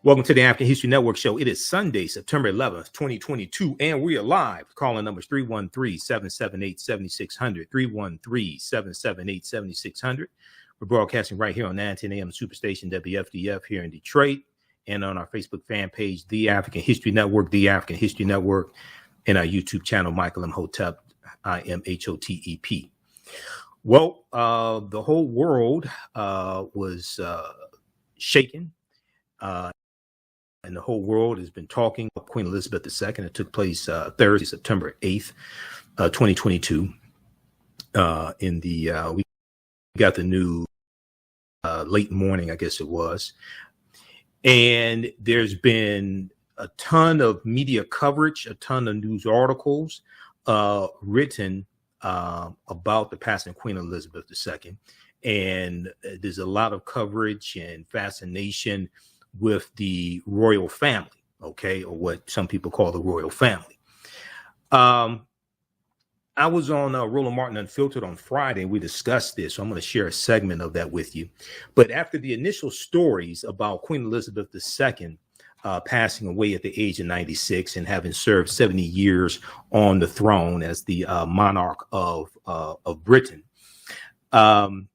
Welcome to the African History Network show. It is Sunday, September 11th, 2022, and we are live. Calling numbers 313-778-7600, 313-778-7600. We're broadcasting right here on 910 AM Superstation WFDF here in Detroit, and on our Facebook fan page, The African History Network, The African History Network, and our YouTube channel, Michael Imhotep, Imhotep. Well, the whole world was shaken. And the whole world has been talking about Queen Elizabeth II. It took place Thursday, September 8th, 2022. We got the news late morning, I guess it was. And there's been a ton of media coverage, a ton of news articles written about the passing of Queen Elizabeth II. And there's a lot of coverage and fascination with the royal family, okay, or what some people call the royal family. I was on Roland Martin Unfiltered on Friday. We discussed this, so I'm going to share a segment of that with you. But after the initial stories about Queen Elizabeth II passing away at the age of 96 and having served 70 years on the throne as the monarch of Britain, and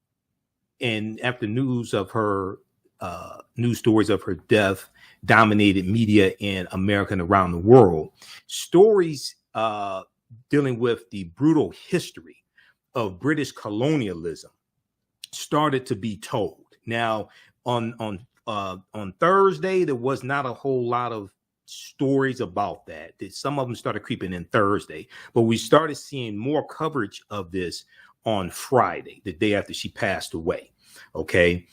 after news stories of her death dominated media in America and around the world, stories dealing with the brutal history of British colonialism started to be told. Now, on Thursday, there was not a whole lot of stories about that. Some of them started creeping in Thursday, but we started seeing more coverage of this on Friday, the day after she passed away. Okay.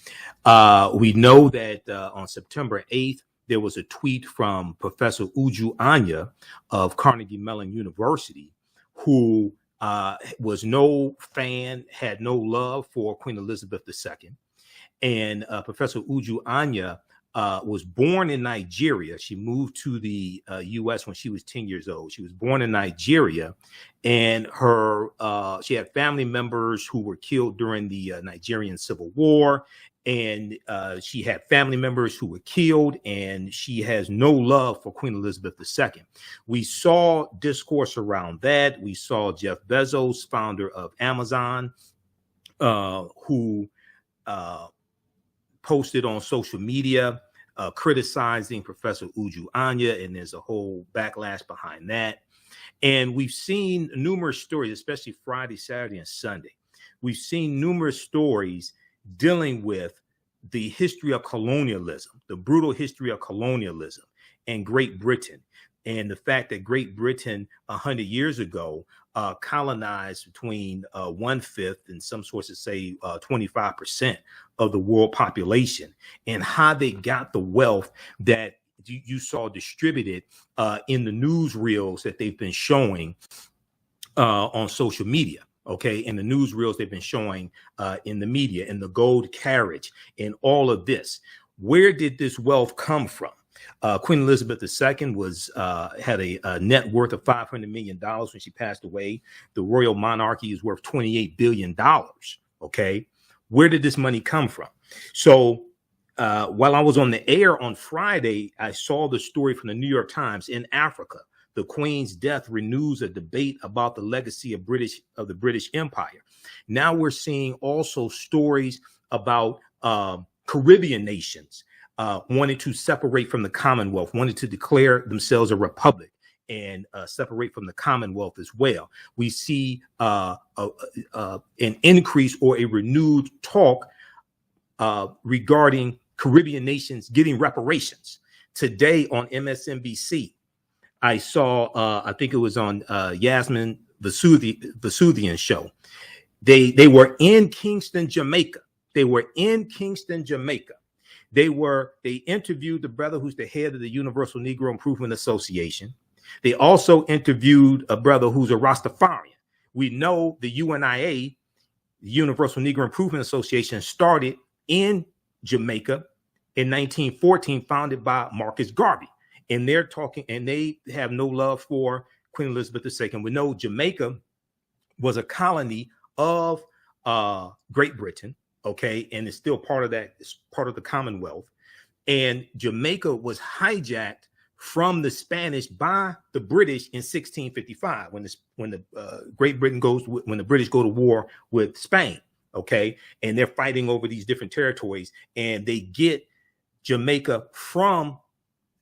We know that on September 8th, there was a tweet from Professor Uju Anya of Carnegie Mellon University, who was no fan, had no love for Queen Elizabeth II. And Professor Uju Anya was born in Nigeria. She moved to the U.S. when she was 10 years old. She was born in Nigeria, and she had family members who were killed during the Nigerian Civil War, and she had family members who were killed, and she has no love for Queen Elizabeth II. We saw discourse around that. We saw Jeff Bezos, founder of Amazon, who posted on social media criticizing Professor Uju Anya, and there's a whole backlash behind that. And we've seen numerous stories, especially Friday, Saturday, and Sunday. We've seen numerous stories dealing with the history of colonialism, the brutal history of colonialism in Great Britain, and the fact that Great Britain 100 years ago colonized between 1/5 and some sources say 25% of the world population, and how they got the wealth that you saw distributed in the newsreels that they've been showing on social media. Okay, and the newsreels they've been showing in the media, and the gold carriage, and all of this. Where did this wealth come from? Queen Elizabeth II had a net worth of $500 million when she passed away. The royal monarchy is worth $28 billion. Okay, where did this money come from? So while I was on the air on Friday, I saw the story from the New York Times. In Africa, the Queen's death renews a debate about the legacy of the British Empire. Now we're seeing also stories about Caribbean nations wanted to separate from the Commonwealth, wanted to declare themselves a republic and separate from the Commonwealth as well. We see an increase or a renewed talk regarding Caribbean nations getting reparations. Today on MSNBC, I saw, I think it was on Yasmin Vesuvian show. They were in Kingston, Jamaica. They interviewed the brother who's the head of the Universal Negro Improvement Association. They also interviewed a brother who's a Rastafarian. We know the UNIA, the Universal Negro Improvement Association, started in Jamaica in 1914, founded by Marcus Garvey. And they're talking, and they have no love for Queen Elizabeth II. We know Jamaica was a colony of Great Britain. Okay, and it's still part of that. It's part of the Commonwealth. And Jamaica was hijacked from the Spanish by the British in 1655 when the British go to war with Spain. Okay, and they're fighting over these different territories, and they get Jamaica from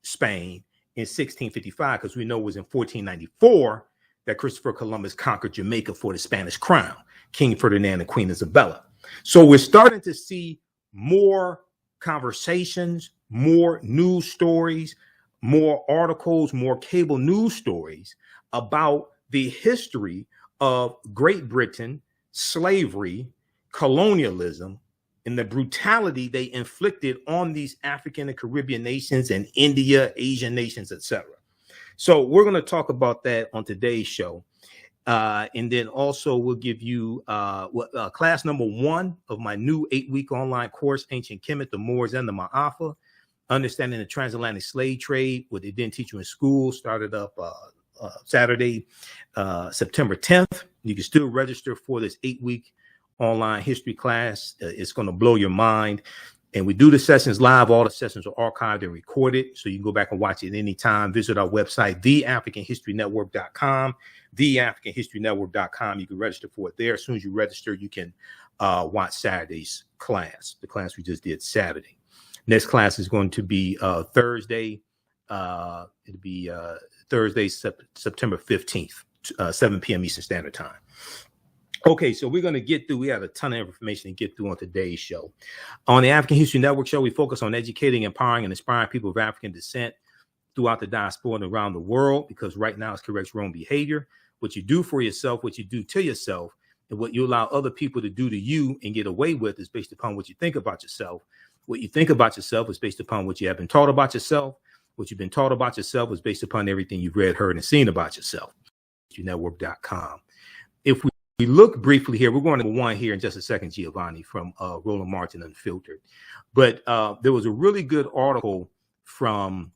Spain in 1655, because we know it was in 1494 that Christopher Columbus conquered Jamaica for the Spanish crown, King Ferdinand and Queen Isabella. So we're starting to see more conversations, more news stories, more articles, more cable news stories about the history of Great Britain, slavery, colonialism, and the brutality they inflicted on these African and Caribbean nations and India, Asian nations, etc. So we're going to talk about that on today's show. And then also we'll give you class number 1 of my new 8-week online course, Ancient Kemet, the Moors and the Ma'afa, Understanding the Transatlantic Slave Trade, what they didn't teach you in school, started up Saturday, September 10th. You can still register for this 8-week online history class. It's going to blow your mind. And we do the sessions live. All the sessions are archived and recorded, so you can go back and watch it anytime. Visit our website, TheAfricanHistoryNetwork.com, TheAfricanHistoryNetwork.com. You can register for it there. As soon as you register, you can watch Saturday's class, the class we just did Saturday. Next class is going to be Thursday. It'll be Thursday, September 15th, 7 p.m. Eastern Standard Time. Okay, so we're going to get through. We have a ton of information to get through on today's show. On the African History Network show, we focus on educating, empowering, and inspiring people of African descent throughout the diaspora and around the world, because right now it's correct your own behavior. What you do for yourself, what you do to yourself, and what you allow other people to do to you and get away with is based upon what you think about yourself. What you think about yourself is based upon what you have been taught about yourself. What you've been taught about yourself is based upon everything you've read, heard, and seen about yourself. Network.com. If we look briefly here, we're going to one here in just a second, Giovanni, from Roland Martin Unfiltered. But there was a really good article from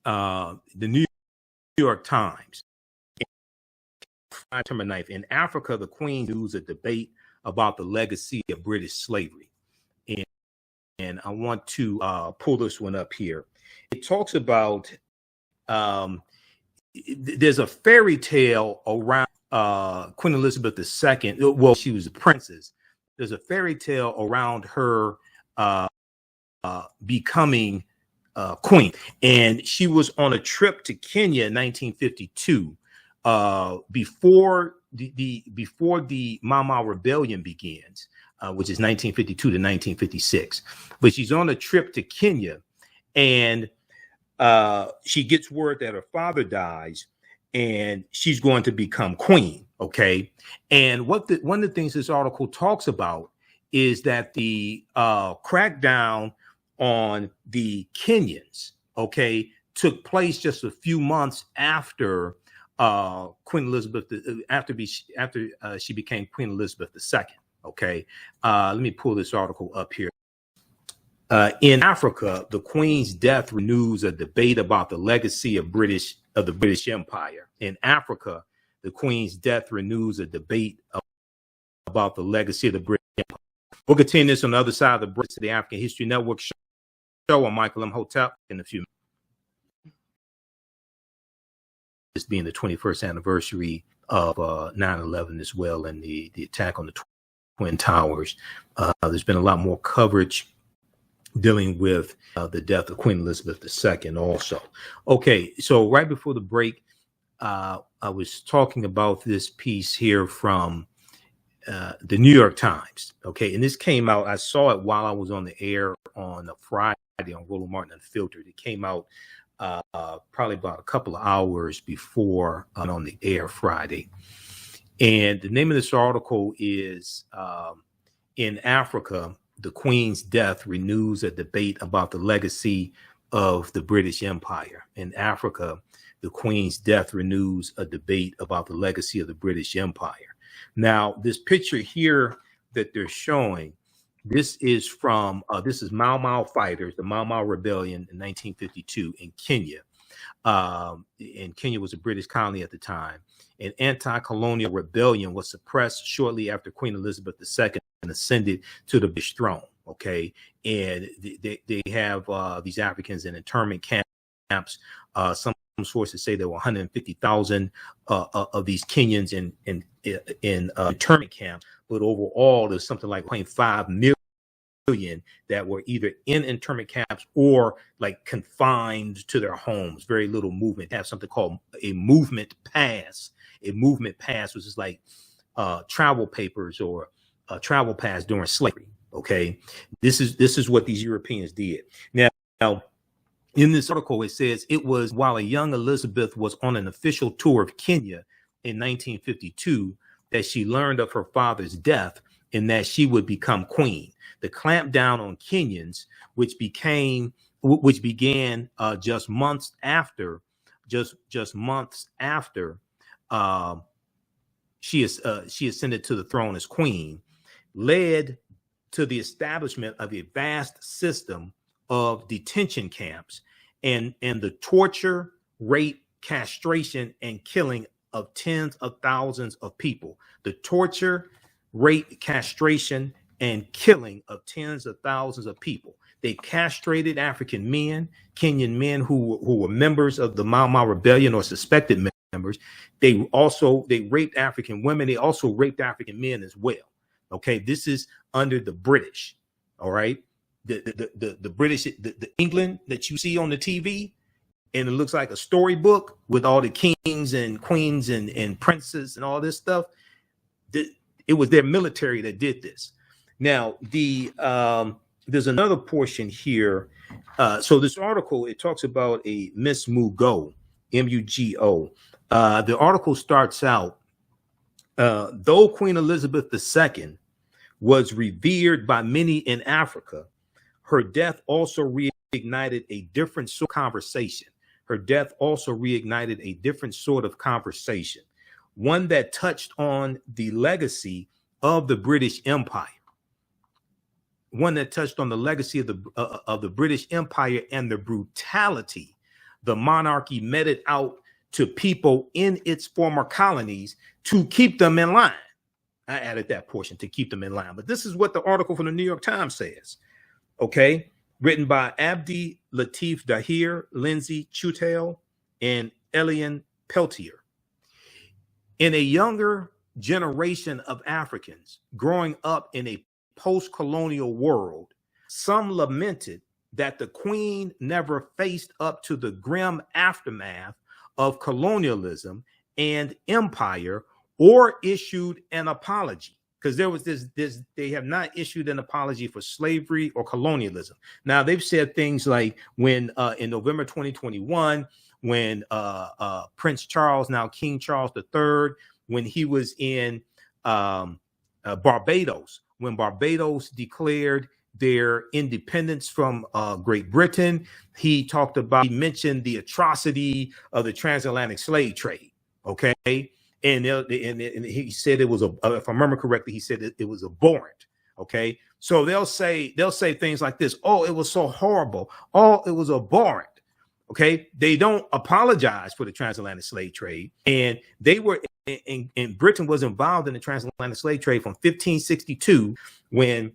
the New York Times. September 9th. In Africa, the Queen leads a debate about the legacy of British slavery. And I want to pull this one up here. It talks about there's a fairy tale around Queen Elizabeth II. Well, she was a princess. There's a fairy tale around her becoming queen, and she was on a trip to Kenya in 1952, before the Mau Mau Rebellion begins, which is 1952 to 1956. But she's on a trip to Kenya, and she gets word that her father dies, and she's going to become queen. Okay. And one of the things this article talks about is that the crackdown on the Kenyans, okay, took place just a few months after Queen Elizabeth, after she became Queen Elizabeth II. Okay. Let me pull this article up here. In Africa, the Queen's death renews a debate about the legacy of the British Empire. In Africa, the Queen's death renews a debate about the legacy of the British Empire. We'll continue this on the other side of the break to the African History Network show. I'm Michael Imhotep in a few minutes. This being the 21st anniversary of 9/11 as well, and the attack on the Twin Towers. There's been a lot more coverage dealing with the death of Queen Elizabeth II also. Okay, so right before the break, I was talking about this piece here from the New York Times. Okay, and this came out, I saw it while I was on the air on a Friday on Roland Martin Unfiltered. It came out probably about a couple of hours before on the air Friday. And the name of this article is In Africa, the Queen's death renews a debate about the legacy of the British Empire. In Africa, the Queen's death renews a debate about the legacy of the British Empire. Now, this picture here that they're showing, this is from, this is Mau Mau fighters, the Mau Mau Rebellion in 1952 in Kenya. And Kenya was a British colony at the time. An anti-colonial rebellion was suppressed shortly after Queen Elizabeth II ascended to the British throne. Okay, and they have these Africans in internment camps. Some sources say there were 150,000 of these Kenyans in internment camps, but overall there's something like 0.5 million that were either in internment camps or like confined to their homes. Very little movement. They have something called a movement pass. A movement pass, which is like travel papers or a travel pass during slavery. Okay, this is what these Europeans did. Now, in this article, it says it was while a young Elizabeth was on an official tour of Kenya in 1952 that she learned of her father's death and that she would become queen. The clampdown on Kenyans, which began just months after she ascended to the throne as queen, led to the establishment of a vast system of detention camps and the torture, rape, castration, and killing of tens of thousands of people. The torture, rape, castration, and killing of tens of thousands of people. They castrated African men, Kenyan men who were members of the Mau Mau rebellion or suspected members. They raped African women. They also raped African men as well. Okay, this is under the British. All right, the British, the England that you see on the TV, and it looks like a storybook with all the kings and queens and princes and all this stuff. It was their military that did this. Now, there's another portion here. So this article, it talks about a Miss Mugo, M-U-G-O. The article starts out, though Queen Elizabeth II was revered by many in Africa, her death also reignited a different sort of conversation. One that touched on the legacy of the British Empire. Of the British Empire and the brutality the monarchy meted out to people in its former colonies to keep them in line. I added that portion, to keep them in line. But this is what the article from the New York Times says. Okay, written by Abdi Latif Dahir, Lindsay Chutel, and Elian Peltier. In a younger generation of Africans growing up in a post-colonial world, some lamented that the Queen never faced up to the grim aftermath of colonialism and empire or issued an apology, because there was this they have not issued an apology for slavery or colonialism. Now, they've said things like when in November 2021, when Prince Charles, now King Charles III, when he was in Barbados, when Barbados declared their independence from Great Britain, he mentioned the atrocity of the transatlantic slave trade. Okay. And he said it was if I remember correctly, he said it was abhorrent. Okay. So they'll say things like this. Oh, it was so horrible. Oh, it was abhorrent. Okay. They don't apologize for the transatlantic slave trade. And they were in Britain was involved in the transatlantic slave trade from 1562 when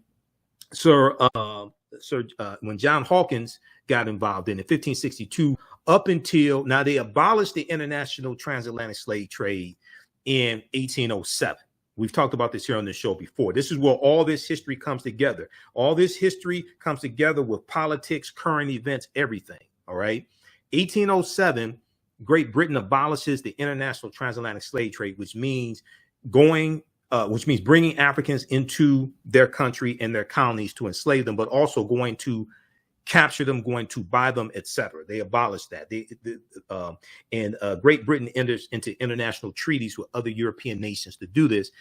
when John Hawkins got involved in 1562 up until now. They abolished the international transatlantic slave trade in 1807. We've talked about this here on the show before. This is where all this history comes together. All this history comes together with politics, current events, everything. All right. 1807, Great Britain abolishes the international transatlantic slave trade, which means bringing Africans into their country and their colonies to enslave them, but also going to capture them, going to buy them, etc. They abolished that. Great Britain enters into international treaties with other European nations to do this.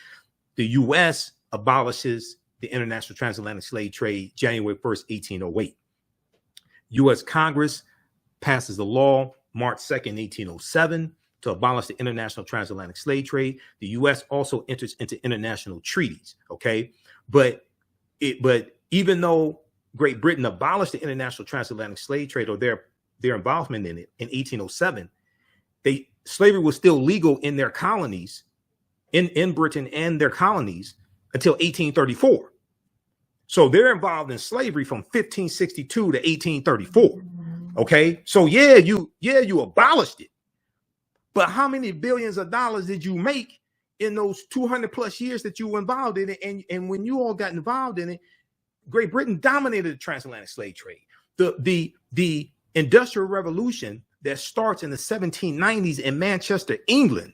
The U.S. abolishes the international transatlantic slave trade January 1st, 1808. U.S. Congress passes the law March 2nd, 1807 to abolish the international transatlantic slave trade. The U.S. also enters into international treaties. Okay, but even though Great Britain abolished the international transatlantic slave trade, or their involvement in it in 1807, slavery was still legal in their colonies, in Britain and their colonies until 1834. So they're involved in slavery from 1562 to 1834. Okay, so yeah, you abolished it, but how many billions of dollars did you make in those 200 plus years that you were involved in it? And when you all got involved in it, Great Britain dominated the transatlantic slave trade. The Industrial Revolution that starts in the 1790s in Manchester, England,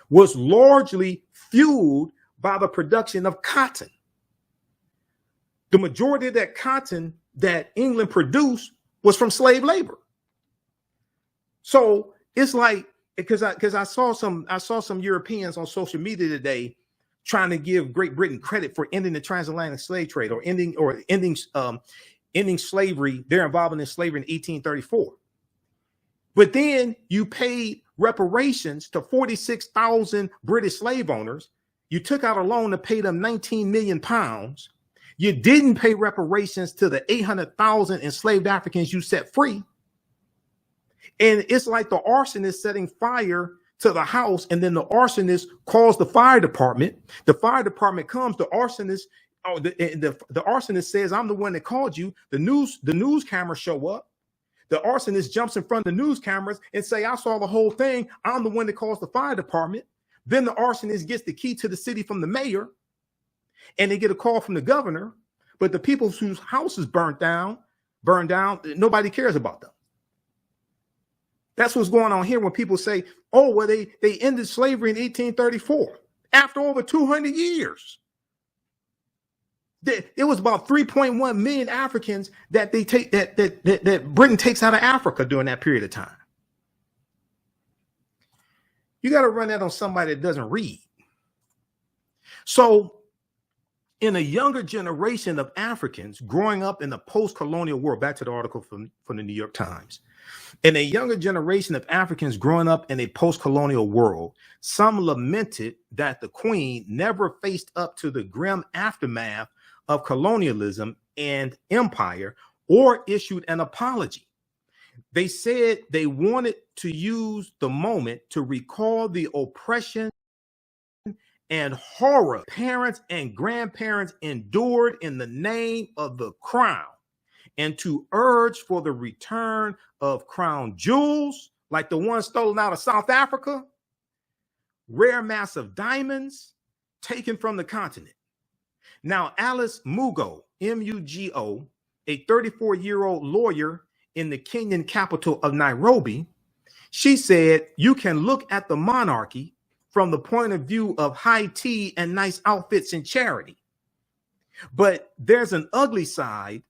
was largely fueled by the production of cotton. The majority of that cotton that England produced was from slave labor. So it's like, because I saw some Europeans on social media today trying to give Great Britain credit for ending the transatlantic slave trade or ending slavery, their involvement in slavery in 1834. But then you paid reparations to 46,000 British slave owners. You took out a loan to pay them 19 million pounds. You didn't pay reparations to the 800,000 enslaved Africans you set free. And it's like the arsonist setting fire to the house, and then the arsonist calls the fire department. The fire department comes, the arsonist says, "I'm the one that called you." The news cameras show up. The arsonist jumps in front of the news cameras and say, "I saw the whole thing. I'm the one that calls the fire department." Then the arsonist gets the key to the city from the mayor, and they get a call from the governor. But the people whose house is burned down, nobody cares about them. That's what's going on here when people say, "Oh, well, they ended slavery in 1834 after over 200 years." It was about 3.1 million Africans that that Britain takes out of Africa during that period of time. You got to run that on somebody that doesn't read. So in a younger generation of Africans growing up in the post-colonial world, back to the article from the New York Times, in a younger generation of Africans growing up in a post-colonial world, some lamented that the Queen never faced up to the grim aftermath of colonialism and empire or issued an apology. They said they wanted to use the moment to recall the oppression and horror parents and grandparents endured in the name of the crown, and to urge for the return of crown jewels like the ones stolen out of South Africa, rare massive diamonds taken from the continent. Now, Alice Mugo, M-U-G-O, a 34-year-old lawyer in the Kenyan capital of Nairobi, she said, "You can look at the monarchy from the point of view of high tea and nice outfits and charity. But there's an ugly side.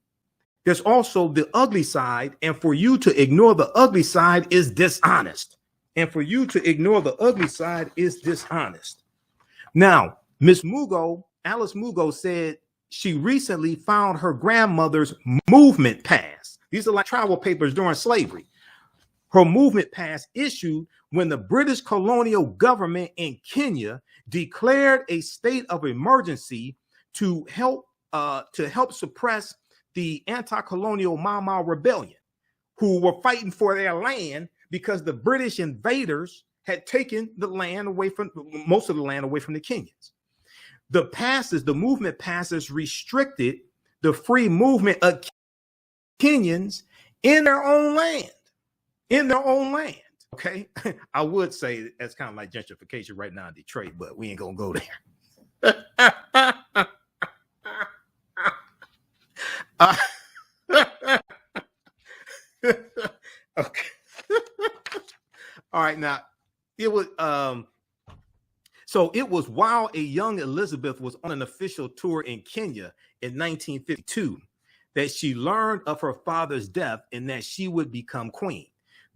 There's also the ugly side. And for you to ignore the ugly side is dishonest. And for you to ignore the ugly side is dishonest." Now, Miss Mugo, Alice Mugo, said she recently found her grandmother's movement pass. These are like travel papers during slavery. Her movement pass issued when the British colonial government in Kenya declared a state of emergency to help suppress the anti-colonial Mau Mau rebellion, who were fighting for their land because the British invaders had taken the land away from most of the land away from the Kenyans. The movement passes restricted the free movement of Kenyans in their own land. Okay. I would say that's kind of like gentrification right now in Detroit, but we ain't gonna go there. Okay. All right. Now it was so it was while a young Elizabeth was on an official tour in Kenya in 1952 that she learned of her father's death and that she would become queen.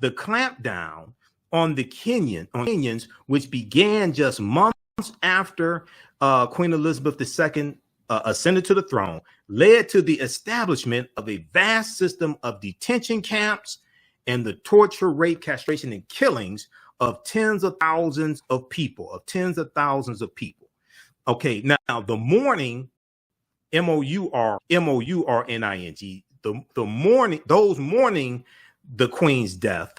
The clampdown on the Kenyans, which began just months after Queen Elizabeth II ascended to the throne, led to the establishment of a vast system of detention camps and the torture, rape, castration, and killings of tens of thousands of people, Okay, now the mourning, M-O-U-R-N-I-N-G, the mourning, those mourning the Queen's death,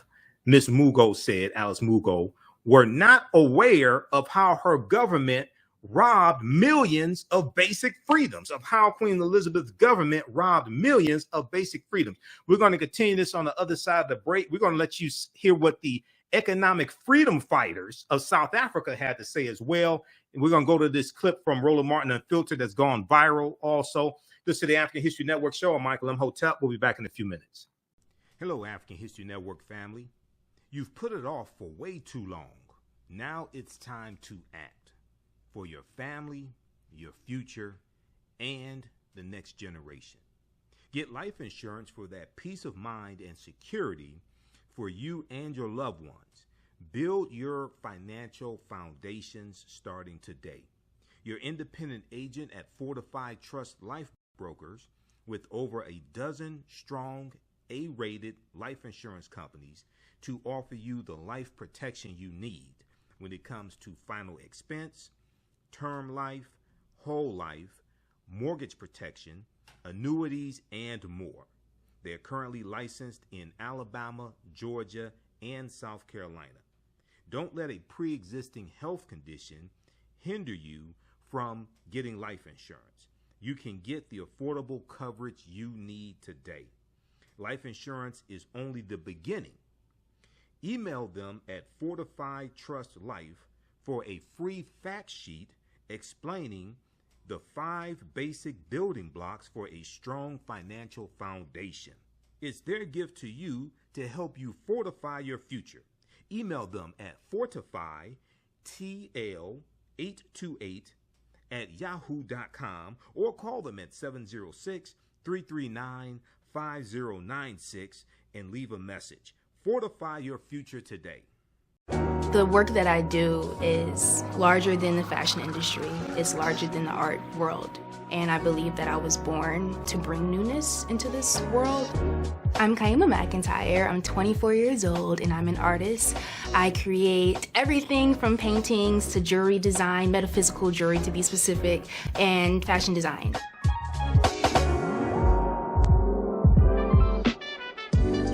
Miss Mugo said, Alice Mugo, were not aware of how her government robbed millions of basic freedoms, of how Queen Elizabeth's government robbed millions of basic freedoms. We're going to continue this on the other side of the break. We're going to let you hear what the economic freedom fighters of South Africa had to say as well. And we're going to go to this clip from Roland Martin Unfiltered that's gone viral also. This is the African History Network show. I'm Michael Imhotep. We'll be back in a few minutes. Hello, African History Network family. You've put it off for way too long. Now it's time to act for your family, your future, and the next generation. Get life insurance for that peace of mind and security for you and your loved ones. Build your financial foundations starting today. Your independent agent at Fortified Trust Life Brokers, with over a dozen strong A-rated life insurance companies to offer you the life protection you need when it comes to final expense, term life, whole life, mortgage protection, annuities, and more. They're currently licensed in Alabama, Georgia, and South Carolina. Don't let a pre-existing health condition hinder you from getting life insurance. You can get the affordable coverage you need today. Life insurance is only the beginning. Email them at Fortified Trust Life for a free fact sheet explaining the 5 basic building blocks for a strong financial foundation. It's their gift to you to help you fortify your future. Email them at fortifytl828@yahoo.com or call them at 706-339-5096 and leave a message. Fortify your future today. The work that I do is larger than the fashion industry. It's larger than the art world. And I believe that I was born to bring newness into this world. I'm Kaima McIntyre. I'm 24 years old and I'm an artist. I create everything from paintings to jewelry design, metaphysical jewelry to be specific, and fashion design.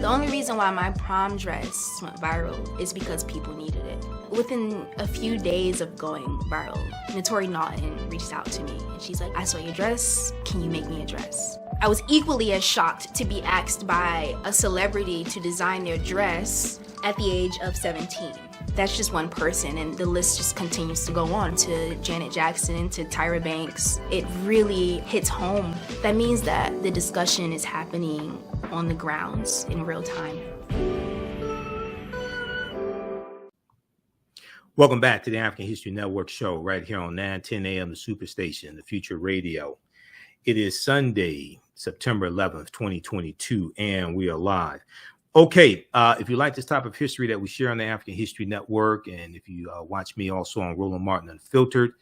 The only reason why my prom dress went viral is because people needed it. Within a few days of going viral, Notori Naughton reached out to me and she's like, I saw your dress, can you make me a dress? I was equally as shocked to be asked by a celebrity to design their dress at the age of 17. That's just one person, and the list just continues to go on, to Janet Jackson, to Tyra Banks. It really hits home. That means that the discussion is happening on the grounds in real time. Welcome back to the African History Network show right here on 910 a.m. the Superstation, the Future Radio. It is Sunday, September 11th, 2022, and we are live. Okay, if you like this type of history that we share on the African History Network, and if you watch me also on Roland Martin Unfiltered,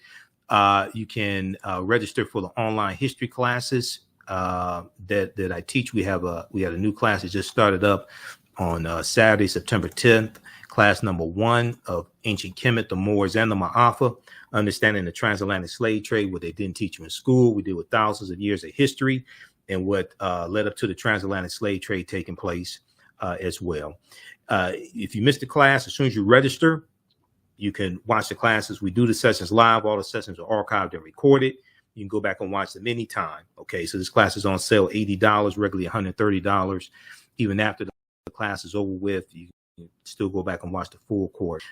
you can register for the online history classes that I teach. We had a new class that just started up on Saturday, September 10th, class number 1 of Ancient Kemet, the Moors, and the Ma'afa, understanding the transatlantic slave trade, what they didn't teach you in school. We deal with thousands of years of history and what led up to the transatlantic slave trade taking place as well. If you missed the class, as soon as you register, you can watch the classes. We do the sessions live. All the sessions are archived and recorded. You can go back and watch them anytime. Okay, so this class is on sale, $80, regularly $130. Even after the class is over with, you can still go back and watch the full course.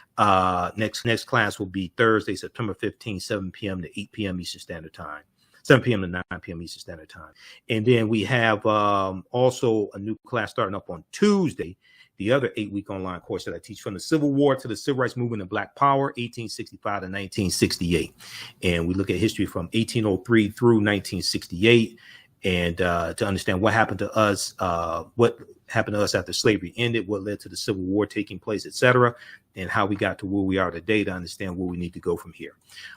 Next class will be Thursday, September 15th, 7 p.m. to 8 p.m. Eastern Standard Time. 7 p.m. to 9 p.m. Eastern Standard Time. And then we have also a new class starting up on Tuesday, the other 8-week online course that I teach, from the Civil War to the Civil Rights Movement and Black Power, 1865 to 1968. And we look at history from 1803 through 1968, and to understand what happened to us, after slavery ended, what led to the Civil War taking place, etc., and how we got to where we are today, to understand where we need to go from here.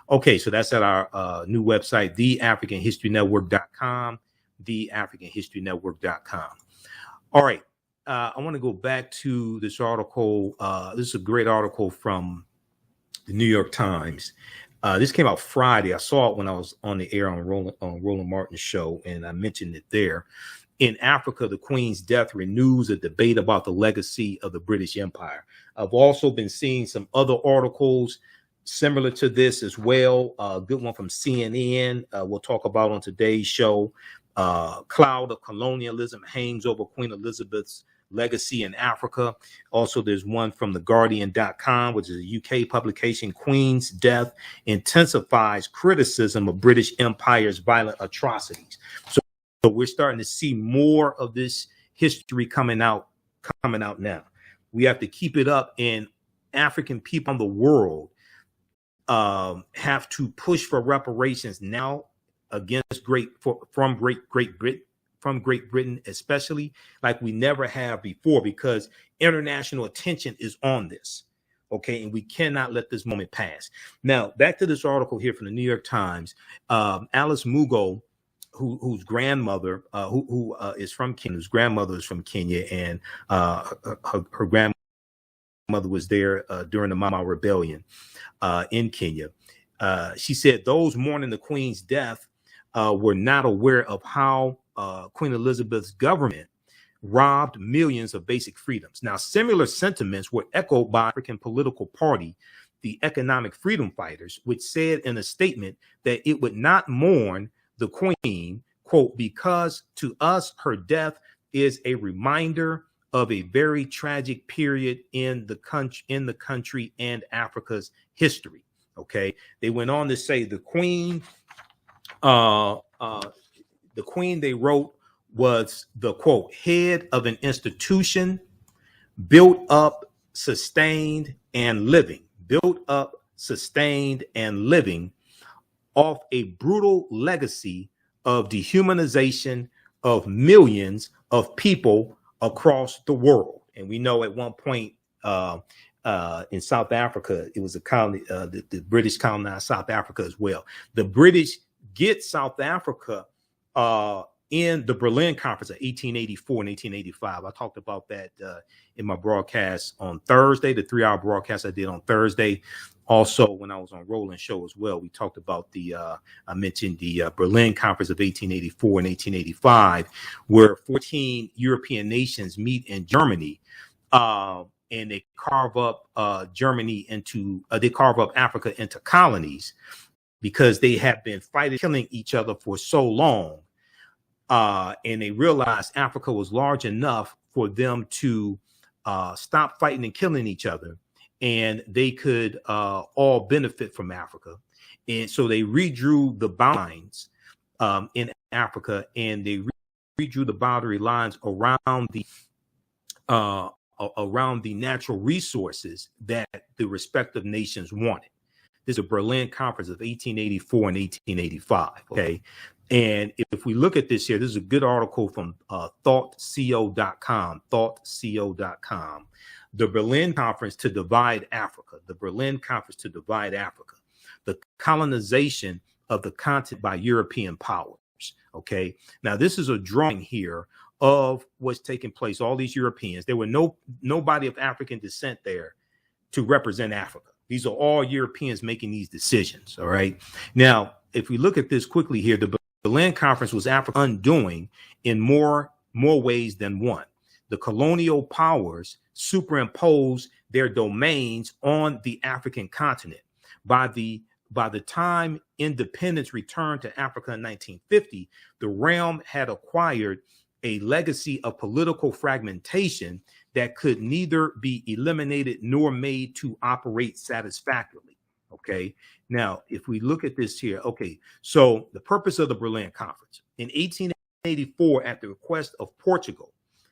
Okay, so that's at our new website, TheAfricanHistoryNetwork.com, TheAfricanHistoryNetwork.com. All right, I want to go back to this article. This is a great article from the New York Times. This came out Friday. I saw it when I was on the air on Roland Martin's show, and I mentioned it there. In Africa, the Queen's death renews a debate about the legacy of the British Empire. I've also been seeing some other articles similar to this as well. A good one from CNN. We'll talk about on today's show. Cloud of Colonialism hangs over Queen Elizabeth's legacy in Africa. Also, there's one from TheGuardian.com, which is a UK publication. Queen's death intensifies criticism of British Empire's violent atrocities. So we're starting to see more of this history coming out now. We have to keep it up, and African people in the world have to push for reparations now against Great Britain, especially like we never have before, because international attention is on this. Okay, and we cannot let this moment pass. Now, back to this article here from the New York Times. Alice Mugo, whose grandmother, who is from Kenya, whose grandmother is from Kenya, and her grandmother was there during the Mama Rebellion in Kenya. She said those mourning the Queen's death were not aware of how Queen Elizabeth's government robbed millions of basic freedoms. Now, similar sentiments were echoed by African political party, the Economic Freedom Fighters, which said in a statement that it would not mourn the Queen, quote, because to us her death is a reminder of a very tragic period in the country and Africa's history. Okay, they went on to say the Queen they wrote was the, quote, head of an institution built up, sustained, and living off a brutal legacy of dehumanization of millions of people across the world. And we know at one point in South Africa, it was a colony, the British colonized South Africa as well. The British get South Africa in the Berlin Conference of 1884 and 1885. I talked about that in my broadcast on Thursday, the 3-hour broadcast I did on Thursday. Also, when I was on Roland Show as well, we talked about I mentioned the Berlin Conference of 1884 and 1885, where 14 European nations meet in Germany, and they carve up they carve up Africa into colonies because they have been fighting, killing each other for so long. And they realized Africa was large enough for them to stop fighting and killing each other, and they could all benefit from Africa. And so they redrew the boundaries in Africa, and they redrew the boundary lines around the natural resources that the respective nations wanted. This is a Berlin Conference of 1884 and 1885. Okay. And if we look at this here, this is a good article from thoughtco.com, thoughtco.com. The Berlin Conference to Divide Africa, the Berlin Conference to Divide Africa, the colonization of the continent by European powers. Okay. Now, this is a drawing here of what's taking place. All these Europeans, there were nobody of African descent there to represent Africa. These are all Europeans making these decisions. All right. Now, if we look at this quickly here, the Berlin Conference was Africa's undoing in more ways than one. The colonial powers superimposed their domains on the African continent. By the time independence returned to Africa in 1950, the realm had acquired a legacy of political fragmentation that could neither be eliminated nor made to operate satisfactorily. Okay. Now, if we look at this here, okay, so the purpose of the Berlin Conference in 1884, at the request of Portugal,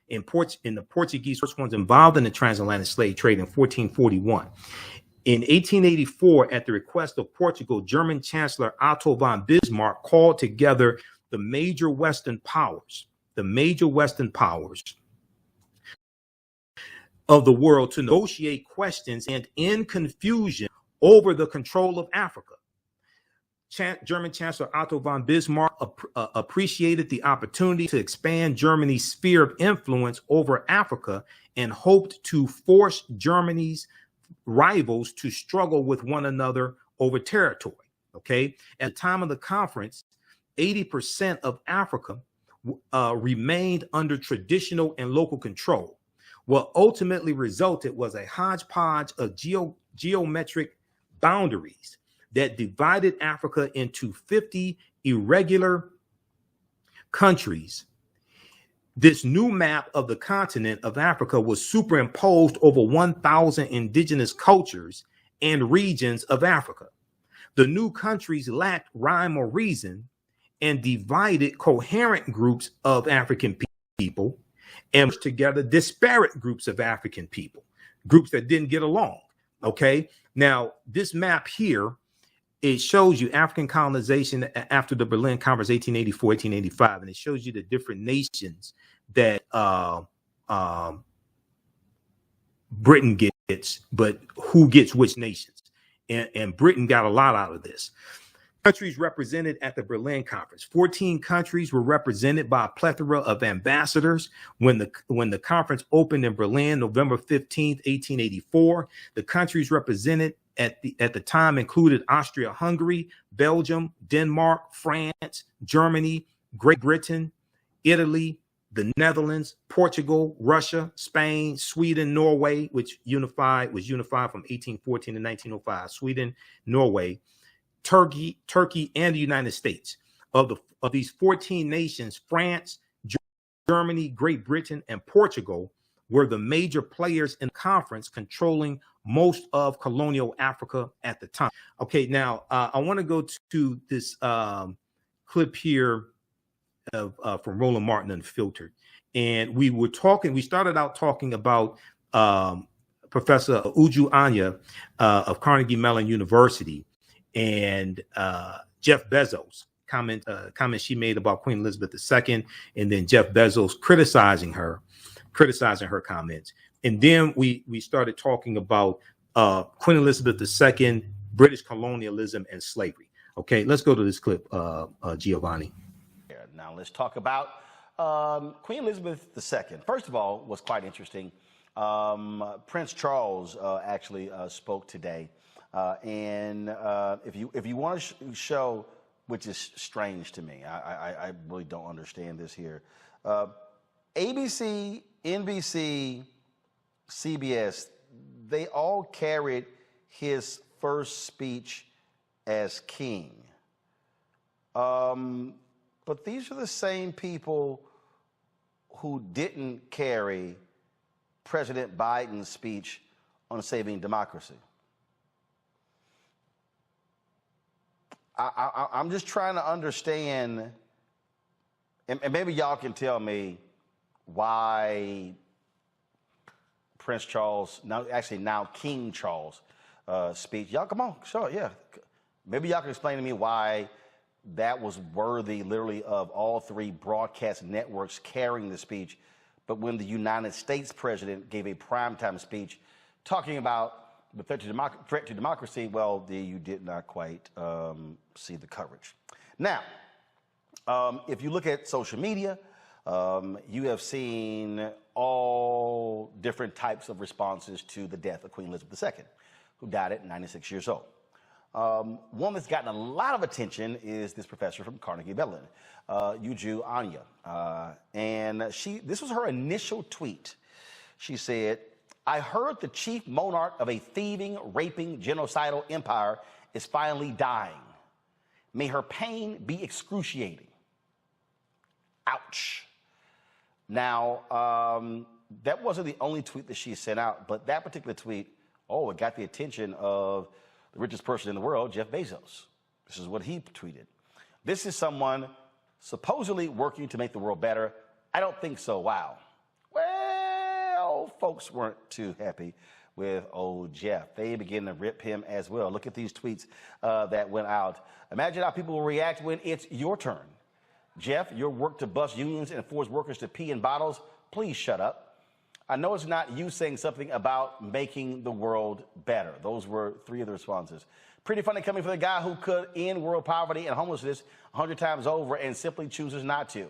in the Portuguese first ones involved in the transatlantic slave trade in 1441. In 1884, at the request of Portugal, German Chancellor Otto von Bismarck called together the major Western powers of the world to negotiate questions and end confusion over the control of Africa. German Chancellor Otto von Bismarck appreciated the opportunity to expand Germany's sphere of influence over Africa and hoped to force Germany's rivals to struggle with one another over territory. Okay. At the time of the conference, 80% of Africa remained under traditional and local control. What ultimately resulted was a hodgepodge of geometric boundaries that divided Africa into 50 irregular countries, this new map of the continent of Africa was superimposed over 1,000 indigenous cultures and regions of Africa. The new countries lacked rhyme or reason and divided coherent groups of African people and pushed together disparate groups of African people, groups that didn't get along. Okay. Now, this map here, it shows you African colonization after the Berlin Conference, 1884, 1885, and it shows you the different nations that Britain gets, but who gets which nations. And Britain got a lot out of this. Countries represented at the Berlin Conference. 14 countries were represented by a plethora of ambassadors. When the conference opened in Berlin, November 15th, 1884, the countries represented at the time included Austria-Hungary, Belgium, Denmark, France, Germany, Great Britain, Italy, the Netherlands, Portugal, Russia, Spain, Sweden, Norway, which was unified from 1814 to 1905. Sweden, Norway, Turkey, and the United States. Of these 14 nations, France, Germany, Great Britain, and Portugal were the major players in the conference, controlling most of colonial Africa at the time. Okay, now I want to go to this clip here from Roland Martin Unfiltered. And we started out talking about Professor Uju Anya of Carnegie Mellon University and Jeff Bezos comment she made about Queen Elizabeth II, and then Jeff Bezos criticizing her comments. And then we started talking about Queen Elizabeth II, British colonialism, and slavery. Okay, let's go to this clip, Giovanni. Now let's talk about Queen Elizabeth II. First of all, what's quite interesting, Prince Charles actually spoke today. And if you want to show, which is strange to me, I really don't understand this here. ABC, NBC, CBS, they all carried his first speech as king. But these are the same people who didn't carry President Biden's speech on saving democracy. I'm just trying to understand, and maybe y'all can tell me why Prince Charles, now King Charles speech. Y'all come on, sure, yeah. Maybe y'all can explain to me why that was worthy literally of all three broadcast networks carrying the speech. But when the United States president gave a primetime speech talking about the threat to democracy, well, you did not quite see the coverage. Now, if you look at social media, you have seen all different types of responses to the death of Queen Elizabeth II, who died at 96 years old. One that's gotten a lot of attention is this professor from Carnegie Mellon, Uju Anya. And this was her initial tweet. She said, "I heard the chief monarch of a thieving, raping, genocidal empire is finally dying. May her pain be excruciating." Ouch. Now, that wasn't the only tweet that she sent out, but that particular tweet, it got the attention of the richest person in the world, Jeff Bezos. This is what he tweeted. "This is someone supposedly working to make the world better. I don't think so. Wow." Well, folks weren't too happy with old Jeff. They began to rip him as well. Look at these tweets that went out. "Imagine how people will react when it's your turn. Jeff, your work to bust unions and force workers to pee in bottles, please shut up. I know it's not you saying something about making the world better." Those were three of the responses. "Pretty funny coming from the guy who could end world poverty and homelessness 100 times over and simply chooses not to.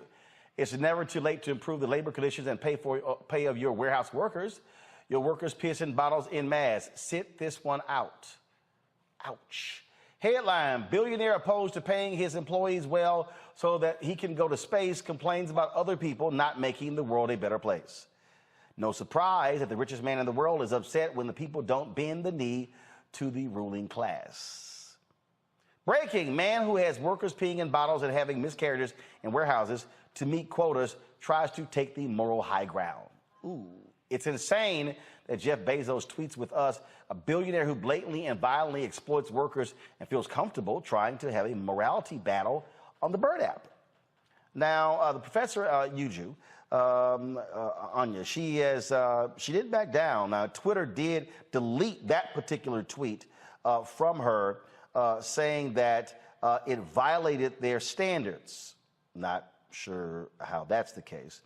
It's never too late to improve the labor conditions and pay of your warehouse workers. Your workers piss in bottles en masse. Sit this one out." Ouch. Headline: "Billionaire opposed to paying his employees well so that he can go to space complains about other people not making the world a better place. No surprise that the richest man in the world is upset when the people don't bend the knee to the ruling class. Breaking: man who has workers peeing in bottles and having miscarriages in warehouses to meet quotas tries to take the moral high ground. Ooh, it's insane that Jeff Bezos tweets with us, a billionaire who blatantly and violently exploits workers and feels comfortable trying to have a morality battle on the Bird app. Now, the professor, Uju Anya, she didn't back down. Now, Twitter did delete that particular tweet from her, saying that it violated their standards. Not sure how that's the case.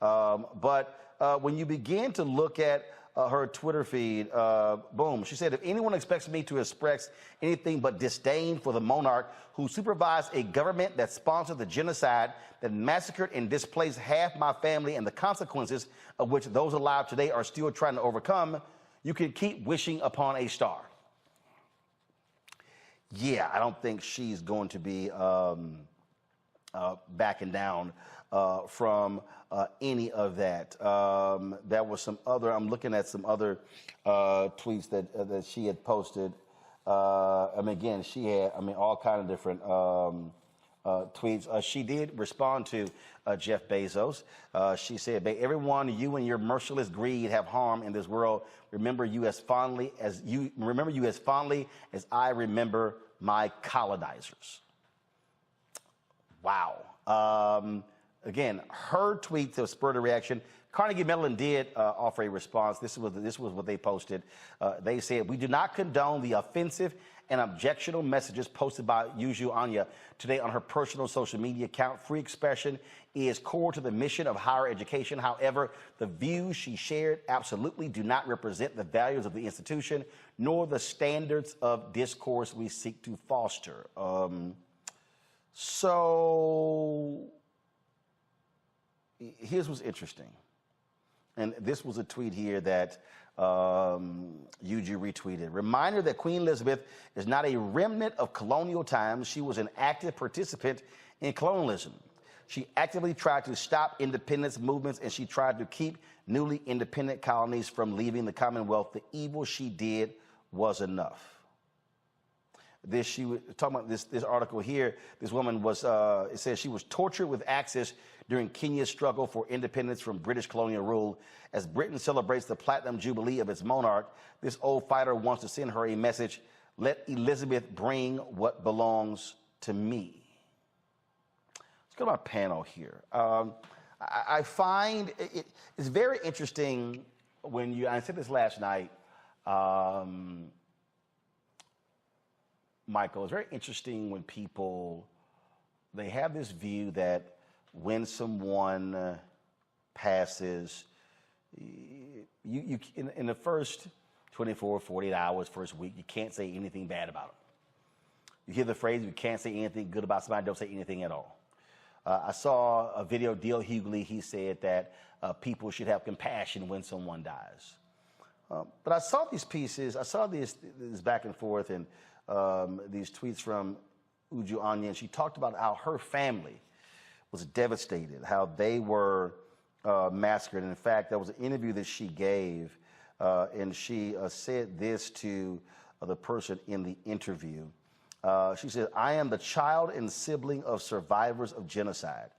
But when you begin to look at her Twitter feed, boom, she said, if anyone expects me to express anything but disdain for the monarch who supervised a government that sponsored the genocide that massacred and displaced half my family and the consequences of which those alive today are still trying to overcome, you can keep wishing upon a star. Yeah, I don't think she's going to be backing down from any of that. There was some other, I'm looking at some other tweets that she had posted. Again, she had, all kind of different tweets. She did respond to Jeff Bezos. She said, "May everyone you and your merciless greed have harm in this world. Remember you as fondly as I remember my colonizers." Wow. Again, her tweet to spur the reaction. Carnegie Mellon did offer a response. This was what they posted. They said, "We do not condone the offensive and objectionable messages posted by Uju Anya today on her personal social media account. Free expression is core to the mission of higher education. However, the views she shared absolutely do not represent the values of the institution, nor the standards of discourse we seek to foster." So here's what's interesting. And this was a tweet here that Uju retweeted. "Reminder that Queen Elizabeth is not a remnant of colonial times. She was an active participant in colonialism. She actively tried to stop independence movements, and she tried to keep newly independent colonies from leaving the Commonwealth. The evil she did was enough." She was talking about this article here. This woman was, it says she was tortured with axes during Kenya's struggle for independence from British colonial rule. As Britain celebrates the platinum jubilee of its monarch, this old fighter wants to send her a message: let Elizabeth bring what belongs to me. Let's go to my panel here. I find it's very interesting when I said this last night, Michael, it's very interesting when people, they have this view that when someone passes, you in the first 24, 48 hours, first week, you can't say anything bad about them. You hear the phrase, you can't say anything good about somebody, don't say anything at all. I saw a video, Dale Hughley, he said that people should have compassion when someone dies. But I saw these pieces, I saw this back and forth, and these tweets from Uju Anya, and she talked about how her family was devastated, how they were massacred. And in fact, there was an interview that she gave, and she said this to the person in the interview. She said, "I am the child and sibling of survivors of genocide.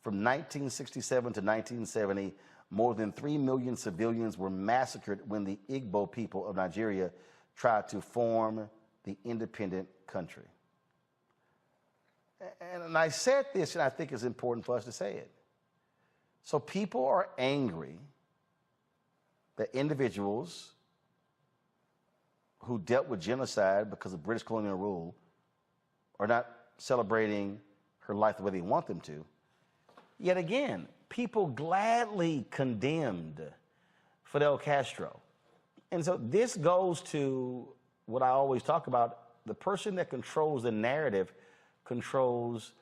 From 1967 to 1970, more than 3 million civilians were massacred when the Igbo people of Nigeria tried to form the independent country." And I said this, and I think it's important for us to say it. So people are angry that individuals who dealt with genocide because of British colonial rule are not celebrating her life the way they want them to. Yet again, people gladly condemned Fidel Castro. And so this goes to what I always talk about: the person that controls the narrative controls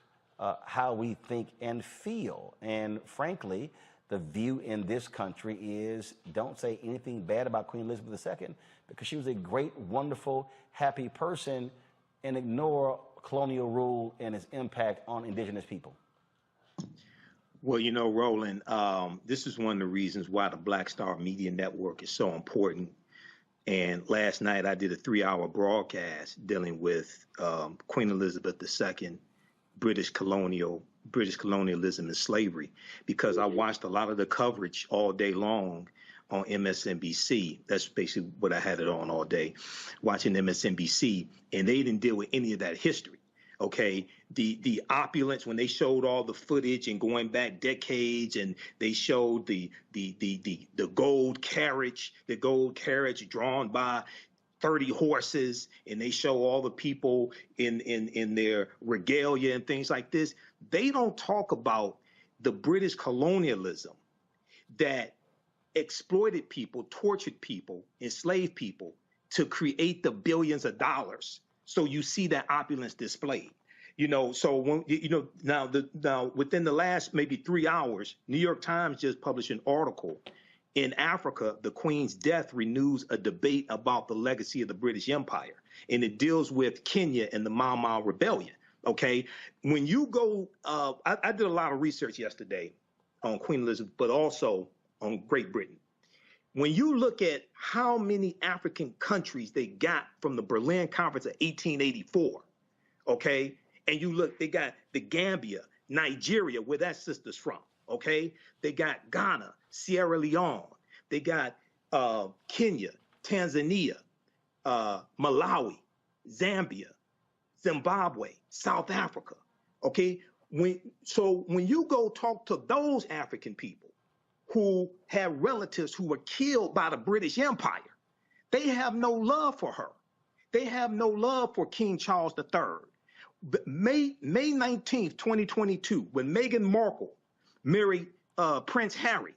how we think and feel. And frankly, the view in this country is don't say anything bad about Queen Elizabeth II because she was a great, wonderful, happy person, and ignore colonial rule and its impact on indigenous people. Well, Roland, this is one of the reasons why the Black Star Media Network is so important. And last night I did a 3-hour broadcast dealing with Queen Elizabeth II, British colonialism and slavery, because I watched a lot of the coverage all day long on MSNBC. That's basically what I had it on all day, watching MSNBC, and they didn't deal with any of that history. Okay, the opulence, when they showed all the footage and going back decades, and they showed the gold carriage drawn by 30 horses, and they show all the people in their regalia and things like this. They don't talk about the British colonialism that exploited people, tortured people, enslaved people to create the billions of dollars. So you see that opulence displayed, So when now within the last maybe 3 hours, New York Times just published an article. In Africa, the Queen's death renews a debate about the legacy of the British Empire, and it deals with Kenya and the Mau Mau Rebellion. Okay, when you go, I did a lot of research yesterday on Queen Elizabeth, but also on Great Britain. When you look at how many African countries they got from the Berlin Conference of 1884, okay, and you look, they got the Gambia, Nigeria, where that sister's from, okay, they got Ghana, Sierra Leone, they got Kenya, Tanzania, Malawi, Zambia, Zimbabwe, South Africa, okay. When you go talk to those African people who have relatives who were killed by the British Empire, they have no love for her. They have no love for King Charles III. May 19th, 2022, when Meghan Markle married Prince Harry,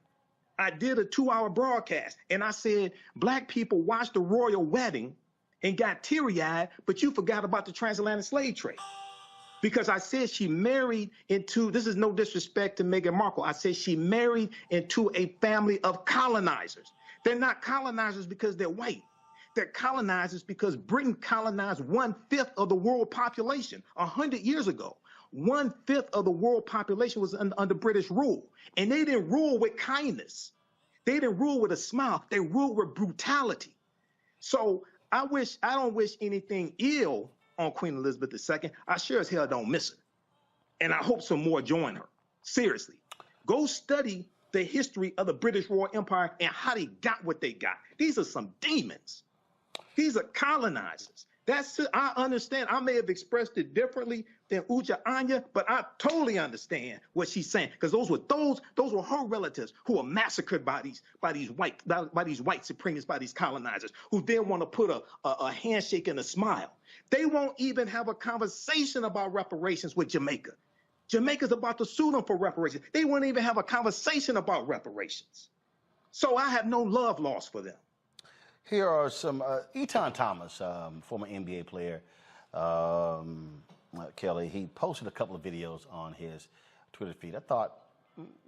I did a 2-hour broadcast, and I said, Black people watched the royal wedding and got teary-eyed, but you forgot about the transatlantic slave trade. Because I said she married into, this is no disrespect to Meghan Markle, I said she married into a family of colonizers. They're not colonizers because they're white. They're colonizers because Britain colonized 1/5 of the world population 100 years ago. 1/5 of the world population was under British rule. And they didn't rule with kindness. They didn't rule with a smile. They ruled with brutality. So I don't wish anything ill on Queen Elizabeth II. I sure as hell don't miss her. And I hope some more join her. Seriously. Go study the history of the British Royal Empire and how they got what they got. These are some demons. These are colonizers. That's it. I understand. I may have expressed it differently than Uju Anya, but I totally understand what she's saying, because those were her relatives who were massacred by these white supremacists, by these colonizers, who then want to put a handshake and a smile. They won't even have a conversation about reparations with Jamaica. Jamaica's about to sue them for reparations. They won't even have a conversation about reparations. So I have no love lost for them. Here are some, Etan Thomas, former NBA player, Kelly, he posted a couple of videos on his Twitter feed. I thought,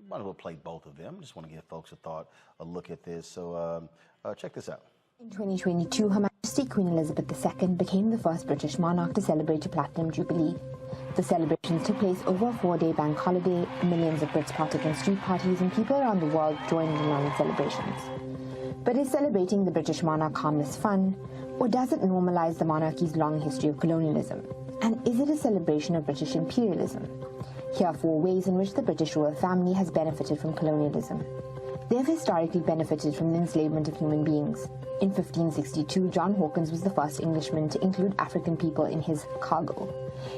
might as well play both of them. Just want to give folks a look at this. So check this out. In 2022, Her Majesty Queen Elizabeth II became the first British monarch to celebrate a Platinum Jubilee. The celebrations took place over a 4-day bank holiday. Millions of Brits partook in street parties, and people around the world joined in on the celebrations. But is celebrating the British monarch harmless fun, or does it normalize the monarchy's long history of colonialism? And is it a celebration of British imperialism? Here are 4 ways in which the British royal family has benefited from colonialism. They have historically benefited from the enslavement of human beings. In 1562, John Hawkins was the first Englishman to include African people in his cargo.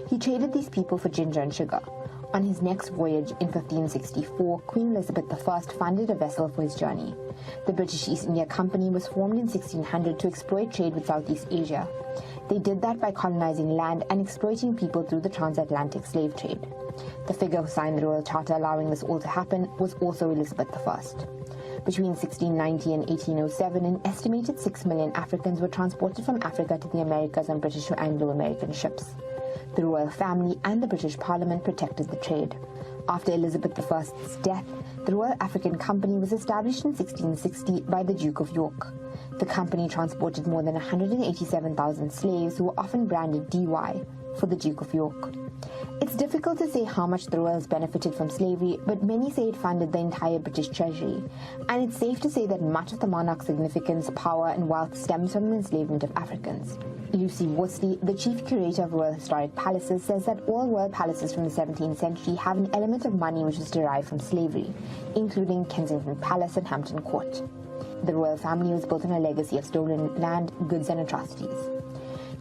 He traded these people for ginger and sugar. On his next voyage in 1564, Queen Elizabeth I funded a vessel for his journey. The British East India Company was formed in 1600 to exploit trade with Southeast Asia. They did that by colonizing land and exploiting people through the transatlantic slave trade. The figure who signed the Royal Charter allowing this all to happen was also Elizabeth I. Between 1690 and 1807, an estimated 6 million Africans were transported from Africa to the Americas on British or Anglo-American ships. The royal family and the British Parliament protected the trade. After Elizabeth I's death, the Royal African Company was established in 1660 by the Duke of York. The company transported more than 187,000 slaves who were often branded DY for the Duke of York. It's difficult to say how much the royals benefited from slavery, but many say it funded the entire British treasury. And it's safe to say that much of the monarch's significance, power, and wealth stems from the enslavement of Africans. Lucy Worsley, the chief curator of Royal Historic Palaces, says that all royal palaces from the 17th century have an element of money which was derived from slavery, including Kensington Palace and Hampton Court. The royal family was built on a legacy of stolen land, goods, and atrocities.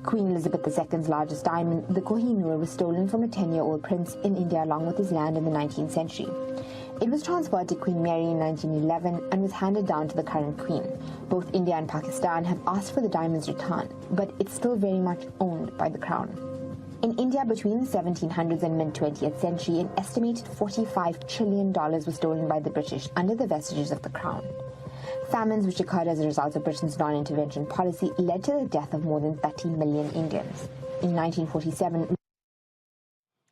Queen Elizabeth II's largest diamond, the Kohinoor, was stolen from a 10-year-old prince in India along with his land in the 19th century. It was transferred to Queen Mary in 1911 and was handed down to the current queen. Both India and Pakistan have asked for the diamond's return, but it's still very much owned by the crown. In India, between the 1700s and mid-20th century, an estimated $45 trillion was stolen by the British under the vestiges of the crown. Famines which occurred as a result of Britain's non-intervention policy led to the death of more than 30 million Indians. In 1947...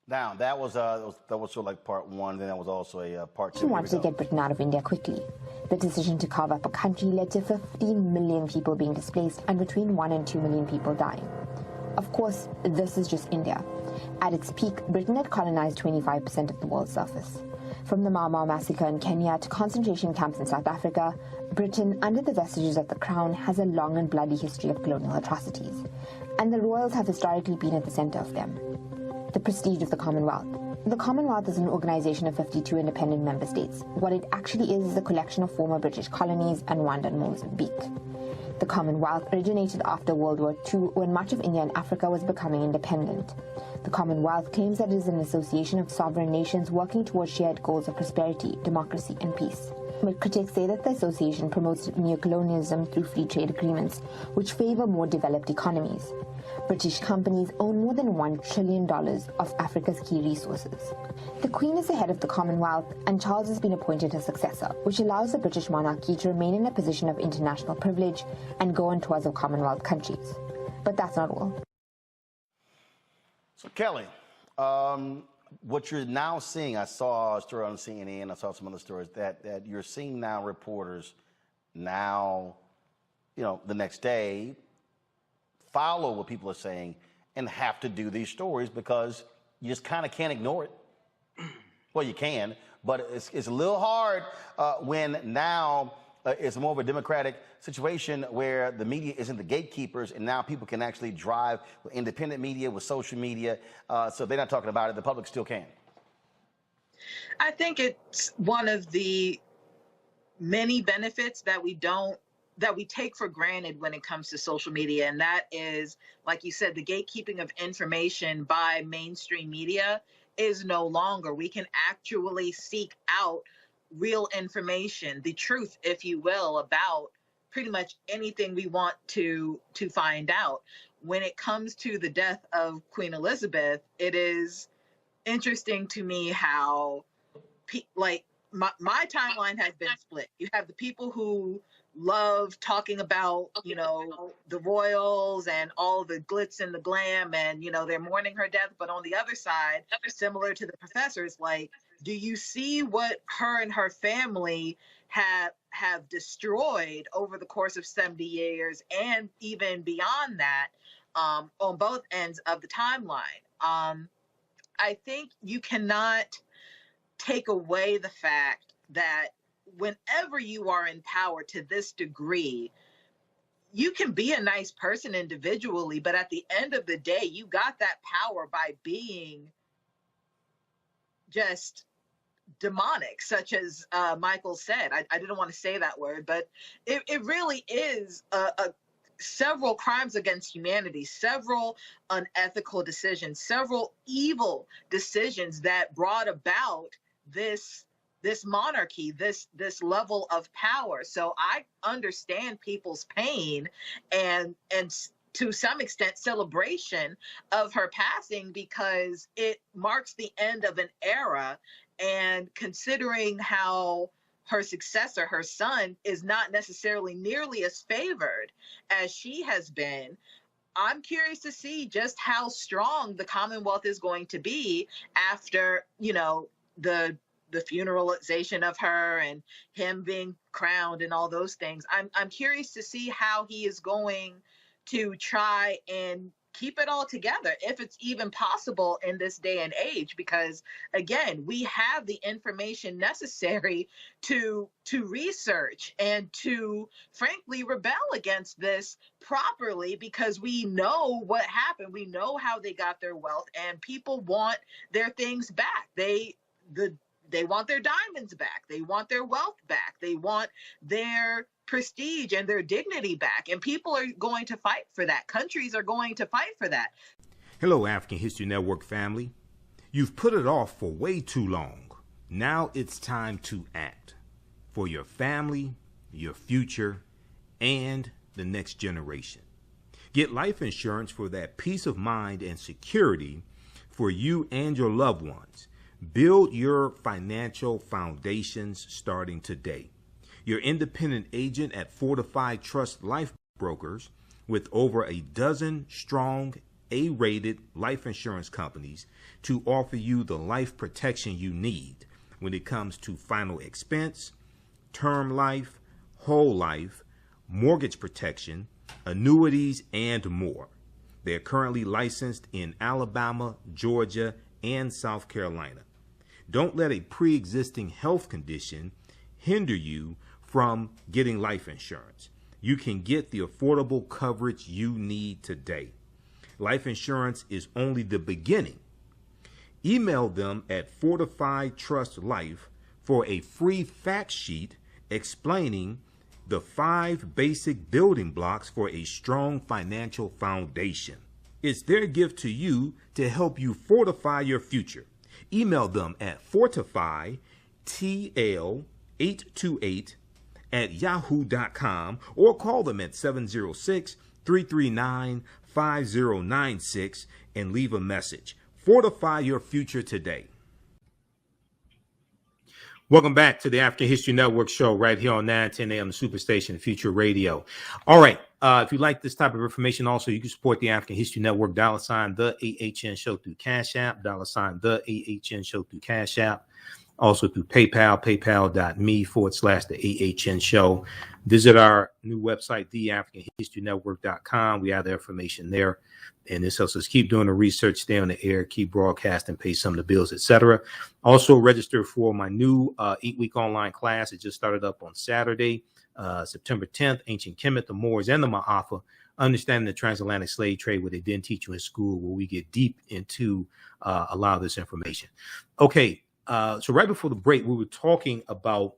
Now, that was sort of like part one, then that was also a part two. He wanted to get Britain out of India quickly. The decision to carve up a country led to 15 million people being displaced and between 1 and 2 million people dying. Of course, this is just India. At its peak, Britain had colonized 25% of the world's surface. From the Mau Mau massacre in Kenya to concentration camps in South Africa, Britain, under the vestiges of the crown, has a long and bloody history of colonial atrocities, and the royals have historically been at the center of them. The prestige of the Commonwealth. The Commonwealth is an organization of 52 independent member states. What it actually is a collection of former British colonies and Rwanda and Mozambique. The Commonwealth originated after World War II, when much of India and Africa was becoming independent. The Commonwealth claims that it is an association of sovereign nations working towards shared goals of prosperity, democracy, and peace. But critics say that the association promotes neocolonialism through free trade agreements, which favor more developed economies. British companies own more than $1 trillion of Africa's key resources. The Queen is the head of the Commonwealth, and Charles has been appointed her successor, which allows the British monarchy to remain in a position of international privilege and go on tours of Commonwealth countries. But that's not all. So, Kelly, what you're now seeing, I saw a story on CNN, I saw some other stories, that you're seeing now reporters now, the next day, follow what people are saying and have to do these stories because you just kind of can't ignore it. Well, you can, but it's a little hard when now it's more of a democratic situation where the media isn't the gatekeepers, and now people can actually drive with independent media, with social media. So they're not talking about it. The public still can. I think it's one of the many benefits that we take for granted when it comes to social media. And that is, like you said, the gatekeeping of information by mainstream media is no longer. We can actually seek out real information, the truth, if you will, about pretty much anything we want to find out. When it comes to the death of Queen Elizabeth, it is interesting to me how, my timeline has been split. You have the people who love talking about, the royals and all the glitz and the glam, and, they're mourning her death. But on the other side, similar to the professors, do you see what her and her family have destroyed over the course of 70 years and even beyond that, on both ends of the timeline? I think you cannot take away the fact that whenever you are in power to this degree, you can be a nice person individually, but at the end of the day, you got that power by being just demonic, such as Michael said. I didn't want to say that word, but it really is several crimes against humanity, several unethical decisions, several evil decisions that brought about this monarchy, this level of power. So I understand people's pain and to some extent celebration of her passing, because it marks the end of an era. And considering how her successor, her son, is not necessarily nearly as favored as she has been, I'm curious to see just how strong the Commonwealth is going to be after, the funeralization of her and him being crowned and all those things. I'm curious to see how he is going to try and keep it all together if it's even possible in this day and age, because again, we have the information necessary to research and to frankly rebel against this properly, because we know what happened, we know how they got their wealth, and people want their things back. They want their diamonds back, they want their wealth back, they want their prestige and their dignity back, and people are going to fight for that. Countries are going to fight for that. Hello, African History Network family. You've put it off for way too long. Now it's time to act for your family, your future, and the next generation. Get life insurance for that peace of mind and security for you and your loved ones. Build your financial foundations starting today. Your independent agent at Fortified Trust Life Brokers, with over a dozen strong A-rated life insurance companies to offer you the life protection you need when it comes to final expense, term life, whole life, mortgage protection, annuities, and more. They're currently licensed in Alabama, Georgia, and South Carolina. Don't let a pre-existing health condition hinder you from getting life insurance. You can get the affordable coverage you need today. Life insurance is only the beginning. Email them at Fortified Trust Life for a free fact sheet explaining the 5 basic building blocks for a strong financial foundation. It's their gift to you to help you fortify your future. Email them at fortifytl828@yahoo.com or call them at 706-339-5096 and leave a message. Fortify your future today. Welcome back to the African History Network show right here on 910 AM, the Superstation Future Radio. All right. If you like this type of information, also, you can support the African History Network, $ the AHN show through Cash App, $ the AHN show through Cash App. Also through PayPal, paypal.me/the AHN show. Visit our new website, TheAHNShow.com. We have the information there. And this helps us keep doing the research, stay on the air, keep broadcasting, pay some of the bills, etc. Also register for my new 8-week online class. It just started up on Saturday, September 10th, Ancient Kemet, the Moors, and the Ma'afa, Understanding the Transatlantic Slave Trade, what they didn't teach you in school, where we get deep into a lot of this information. Okay. So right before the break, we were talking about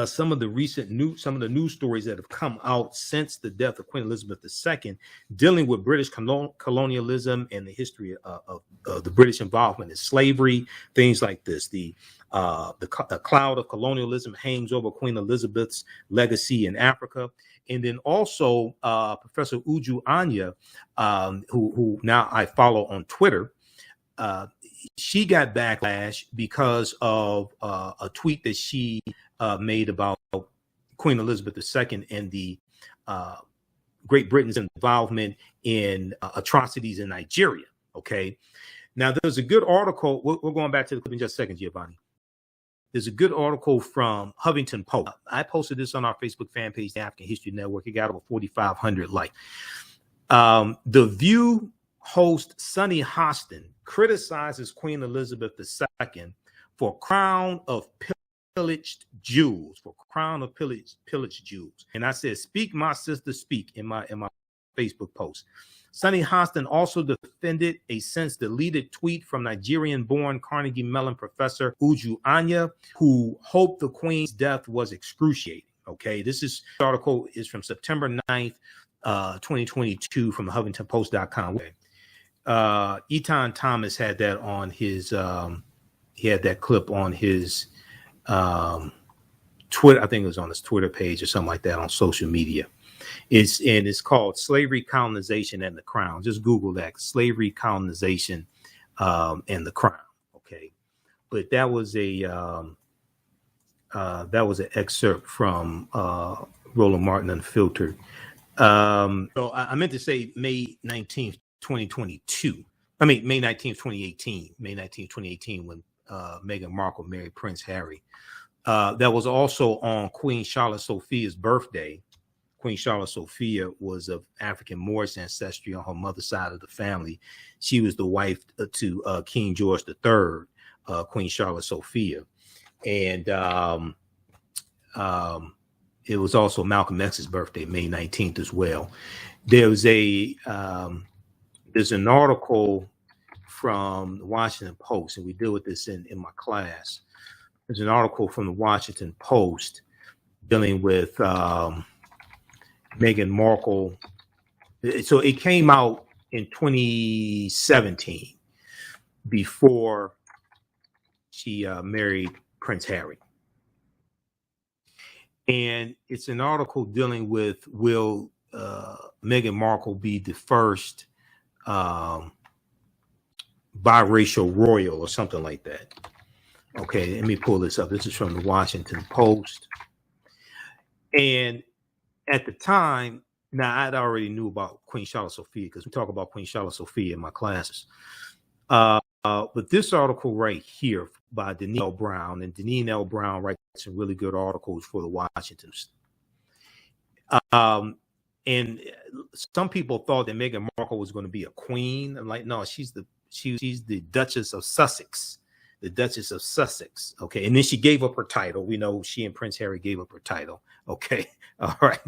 some of the news stories that have come out since the death of Queen Elizabeth II, dealing with British colonialism and the history of the British involvement in slavery, things like this. The cloud of colonialism hangs over Queen Elizabeth's legacy in Africa. And then also Professor Uju Anya, who now I follow on Twitter, she got backlash because of a tweet that she made about Queen Elizabeth II and the Great Britain's involvement in atrocities in Nigeria. Okay. Now, there's a good article. We're going back to the clip in just a second, Giovanni. There's a good article from Huffington Post. I posted this on our Facebook fan page, the African History Network. It got over 4,500 likes. The View host Sonny Hostin criticizes Queen Elizabeth II for crown of pillaged jewels, pillaged jewels. And I said, "Speak, my sister, speak," in my Facebook post. Sonny Hostin also defended a since deleted tweet from Nigerian-born Carnegie Mellon professor Uju Anya, who hoped the Queen's death was excruciating. Okay, this article is from September 9th, 2022 from HuffingtonPost.com. Etan Thomas had that on his he had that clip on his Twitter. I think it was on his Twitter page or something like that on social media. It's called Slavery, Colonization, and the Crown. Just Google that, Slavery, Colonization, and the Crown. Okay, but that was an excerpt from Roland Martin Unfiltered. So I meant to say May 19th, 2022. I mean, May 19th, 2018. May 19th, 2018, when Meghan Markle married Prince Harry. That was also on Queen Charlotte Sophia's birthday. Queen Charlotte Sophia was of African Moorish ancestry on her mother's side of the family. She was the wife to King George III, Queen Charlotte Sophia. And it was also Malcolm X's birthday, May 19th as well. There's an article from the Washington Post, and we deal with this in my class. There's an article from the Washington Post dealing with Meghan Markle. So it came out in 2017 before she married Prince Harry. And it's an article dealing with, will Meghan Markle be the first biracial royal or something like that? Okay, let me pull this up. This is from the Washington Post. And at the time, now I'd already knew about Queen Charlotte Sophia because we talk about Queen Charlotte Sophia in my classes. But this article right here by Deneen L. Brown, and Deneen L. Brown writes some really good articles for the Washington. And some people thought that Meghan Markle was going to be a queen. I'm like, no, she's the Duchess of Sussex, the Duchess of Sussex. Okay, and then she gave up her title. We know she and Prince Harry gave up her title. Okay, all right.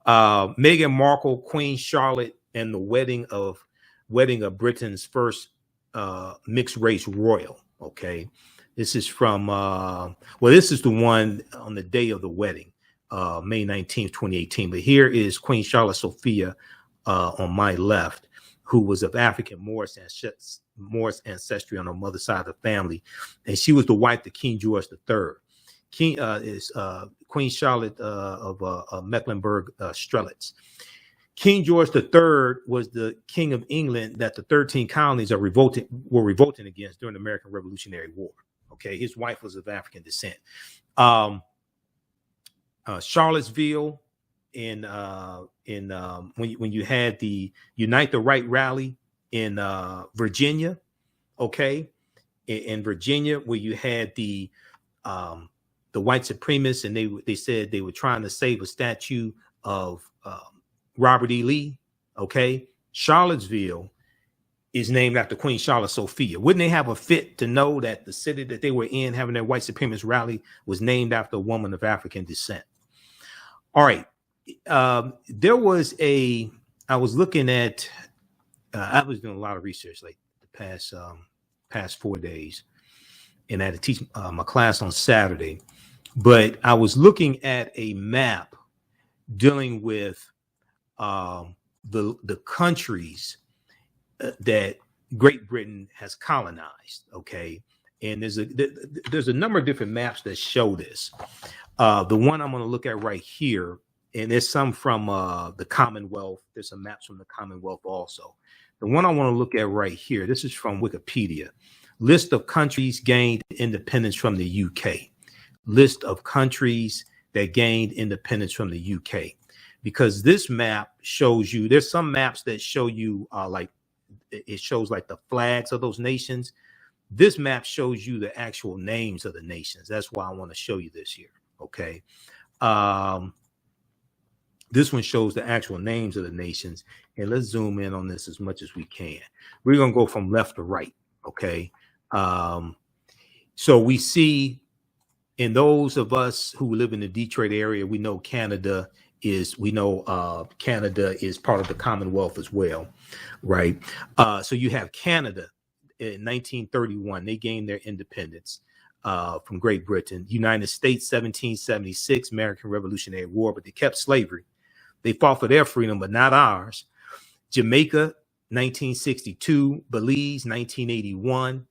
Meghan Markle, Queen Charlotte, and the wedding of Britain's first mixed race royal. Okay, this is from this is the one on the day of the wedding, May 19th, 2018. But here is Queen Charlotte Sophia on my left, who was of African Moorish ancestry on her mother's side of the family, and she was the wife to King George III. Queen Charlotte of Mecklenburg Strelitz. King George III was the king of England that the 13 colonies were revolting against during the American Revolutionary War. Okay, his wife was of African descent. Charlottesville, when you had the Unite the Right rally in Virginia, okay, in Virginia, where you had the white supremacists, and they said they were trying to save a statue of Robert E. Lee. Okay, Charlottesville is named after Queen Charlotte Sophia. Wouldn't they have a fit to know that the city that they were in having their white supremacist rally was named after a woman of African descent? All right. There was I was looking at, I was doing a lot of research like the past 4 days, and I had to teach my class on Saturday, but I was looking at a map dealing with the countries that Great Britain has colonized. Okay. And there's a number of different maps that show this. The one I'm going to look at right here, and there's some from the Commonwealth. There's some maps from the Commonwealth also. The one I want to look at right here, this is from Wikipedia. List of countries gained independence from the UK. List of countries that gained independence from the UK. Because this map shows you, there's some maps that show you it shows like the flags of those nations. This map shows you the actual names of the nations. That's why I want to show you this here. Okay. This one shows the actual names of the nations. And let's zoom in on this as much as we can. We're going to go from left to right. Okay. So we see, in those of us who live in the Detroit area, we know Canada is part of the Commonwealth as well. Right. So you have Canada in 1931. They gained their independence from Great Britain. United States, 1776, American Revolutionary War, but they kept slavery. They fought for their freedom, but not ours. Jamaica, 1962, Belize, 1981,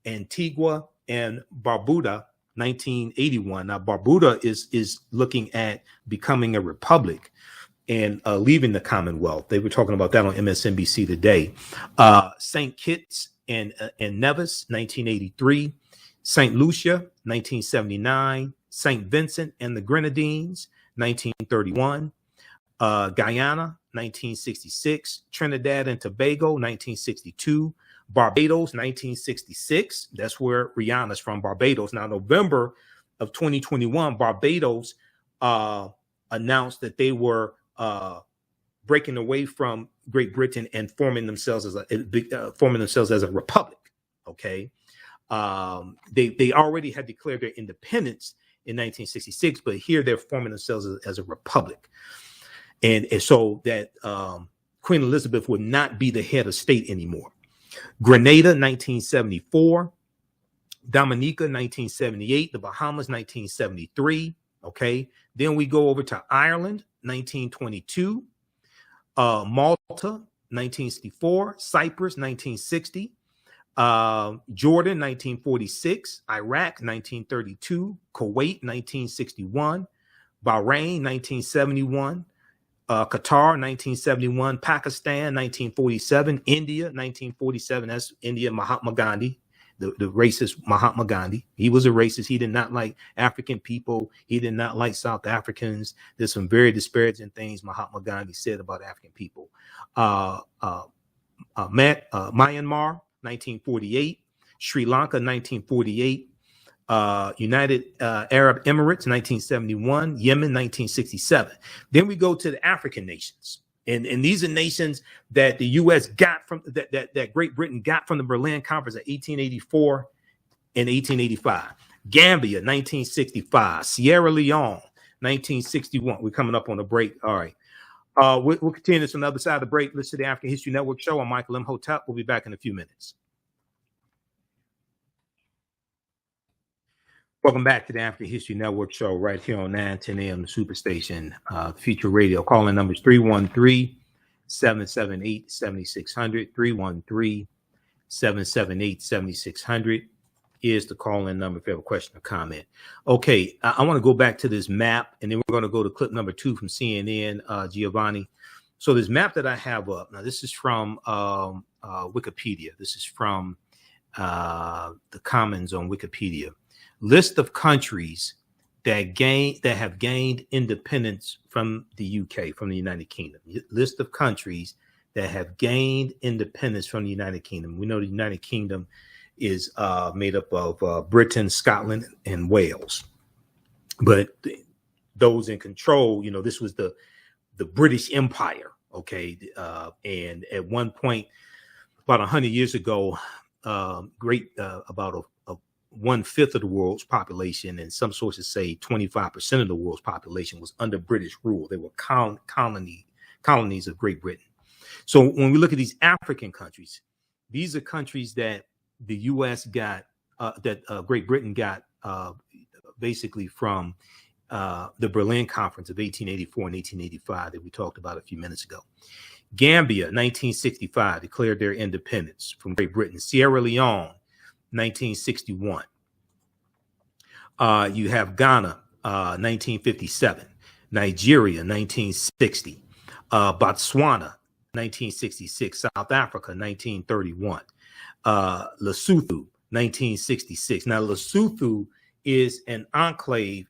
Antigua and Barbuda, 1981. Now, Barbuda is looking at becoming a republic and leaving the Commonwealth. They were talking about that on MSNBC today. St. Kitts and Nevis, 1983. St. Lucia, 1979. St. Vincent and the Grenadines, 1931. Guyana, 1966. Trinidad and Tobago, 1962. Barbados, 1966. That's where Rihanna's from, Barbados. Now, November of 2021, Barbados announced that they were breaking away from Great Britain and forming themselves as a republic. Okay, they already had declared their independence in 1966, but here they're forming themselves as a republic, and so that Queen Elizabeth would not be the head of state anymore. Grenada, 1974. Dominica, 1978. The Bahamas, 1973. Okay. Then we go over to Ireland, 1922. Malta, 1964. Cyprus, 1960. Jordan, 1946. Iraq, 1932. Kuwait, 1961. Bahrain, 1971. Qatar, 1971, Pakistan, 1947, India, 1947. That's India, Mahatma Gandhi, the racist Mahatma Gandhi. He was a racist. He did not like African people. He did not like South Africans. There's some very disparaging things Mahatma Gandhi said about African people. Myanmar, 1948, Sri Lanka, 1948. United Arab Emirates, 1971, Yemen, 1967. Then we go to the African nations. And these are nations that the U.S. got from that Great Britain got from the Berlin Conference of 1884 and 1885. Gambia, 1965. Sierra Leone, 1961. We're coming up on a break. All right. We'll continue this on the other side of the break. Listen to the African History Network show. I'm Michael Imhotep. We'll be back in a few minutes. Welcome back to the African History Network show right here on 910 AM, the Superstation, Future Radio. Calling numbers 313-778-7600. 313-778-7600 is the call-in number if you have a question or comment. Okay, I want to go back to this map, and then we're going to go to clip number 2 from CNN, Giovanni. So this map that I have up, now this is from Wikipedia. This is from the Commons on Wikipedia. List of countries that have gained independence from the UK, from the United Kingdom. List of countries that have gained independence from the United Kingdom. We know the United Kingdom is made up of Britain, Scotland, and Wales. But those in control, this was the British Empire. Okay, and at one point, about 100 years ago, about 1/5 of the world's population, and some sources say 25% of the world's population, was under British rule. They were colonies of Great Britain. So when we look at these African countries, these are countries that the U.S. got, Great Britain got basically from the Berlin Conference of 1884 and 1885 that we talked about a few minutes ago. Gambia, 1965, declared their independence from Great Britain. Sierra Leone, 1961. You have Ghana, 1957. Nigeria, 1960. Botswana, 1966. South Africa, 1931. Lesotho, 1966. Now, Lesotho is an enclave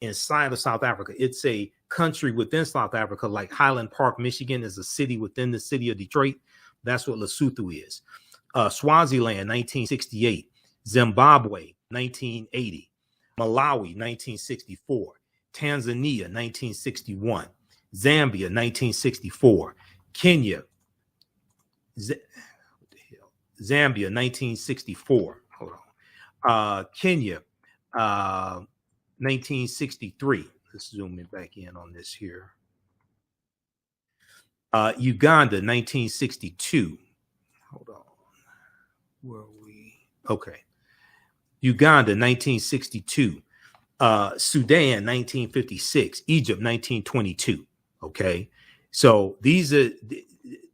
inside of South Africa. It's a country within South Africa, like Highland Park, Michigan is a city within the city of Detroit. That's what Lesotho is. Swaziland, 1968. Zimbabwe, 1980. Malawi, 1964. Tanzania, 1961. Zambia, 1964. Kenya, Zambia, 1964. Hold on. Kenya, 1963. Let's zoom in back in on this here. Uganda, 1962. Hold on. Where are we? Okay. Uganda, 1962. Sudan, 1956. Egypt, 1922. Okay. So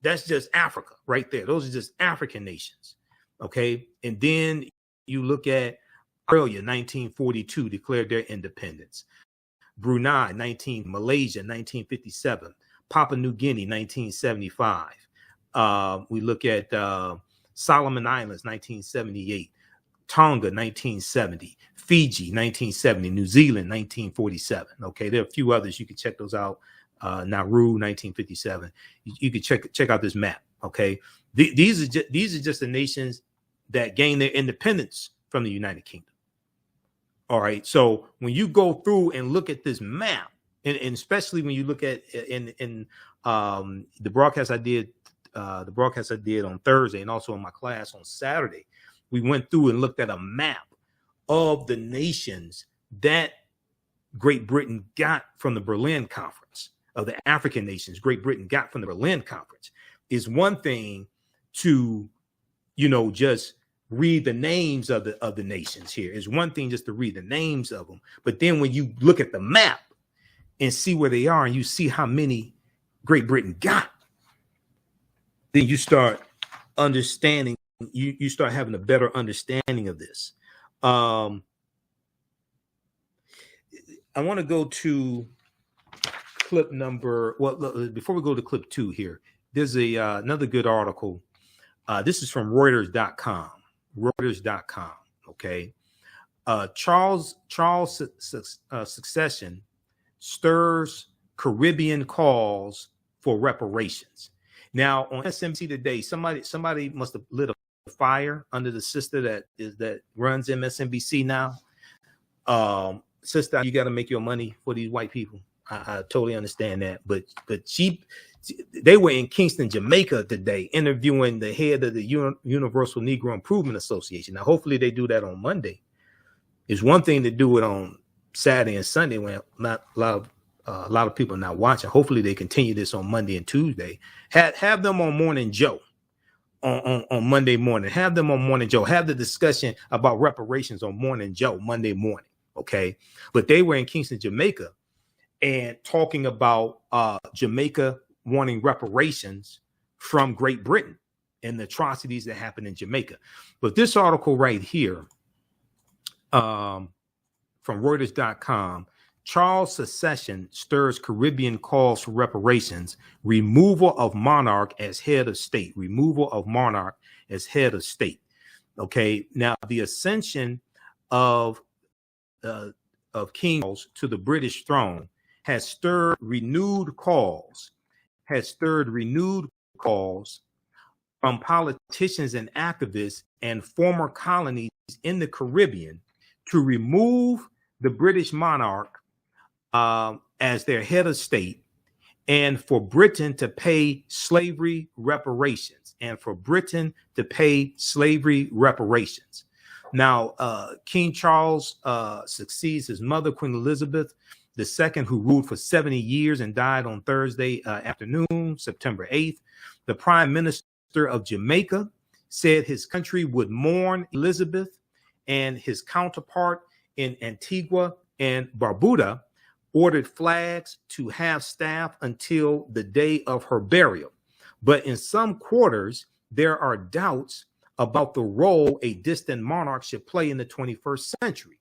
that's just Africa right there. Those are just African nations. Okay. And then you look at Australia, 1942, declared their independence. Brunei, Malaysia, 1957. Papua New Guinea, 1975. We look at Solomon Islands, 1978. Tonga, 1970. Fiji, 1970. New Zealand, 1947. Okay, there are a few others. You can check those out. Nauru, 1957. You can check out this map. Okay, these are just the nations that gained their independence from the United Kingdom. All right. So when you go through and look at this map and especially when you look at in the broadcast I did on Thursday, and also in my class on Saturday, we went through and looked at a map of the nations that Great Britain got from the Berlin Conference, of the African nations Great Britain got from the Berlin Conference. Is one thing to, just read the names of the nations here. It's one thing just to read the names of them. But then when you look at the map and see where they are and you see how many Great Britain got, then you start understanding, you start having a better understanding of this. I want to go to clip number, before we go to clip 2 here, there's another good article. This is from Reuters.com. Reuters.com. Okay. Charles succession stirs Caribbean calls for reparations. Now on MSNBC today, somebody must have lit a fire under the sister that runs MSNBC now. Sister, you got to make your money for these white people. I totally understand that, but they were in Kingston, Jamaica today, interviewing the head of the Universal Negro Improvement Association. Now, hopefully they do that on Monday. It's one thing to do it on Saturday and Sunday when not a lot of people are not watching. Hopefully they continue this on Monday and Tuesday. Have them on Morning Joe on Monday morning. Have them on Morning Joe. Have the discussion about reparations on Morning Joe Monday morning. Okay, but they were in Kingston, Jamaica, and talking about Jamaica wanting reparations from Great Britain and the atrocities that happened in Jamaica. But this article right here from Reuters.com, Charles secession stirs Caribbean calls for reparations, removal of monarch as head of state, removal of monarch as head of state. Okay, now the ascension of King Charles to the British throne has stirred renewed calls from politicians and activists and former colonies in the Caribbean to remove the British monarch as their head of state, and for Britain to pay slavery reparations, Now, King Charles succeeds his mother, Queen Elizabeth II, who ruled for 70 years and died on Thursday afternoon, September 8th. The Prime Minister of Jamaica said his country would mourn Elizabeth, and his counterpart in Antigua and Barbuda ordered flags to half staff until the day of her burial. But in some quarters, there are doubts about the role a distant monarch should play in the 21st century.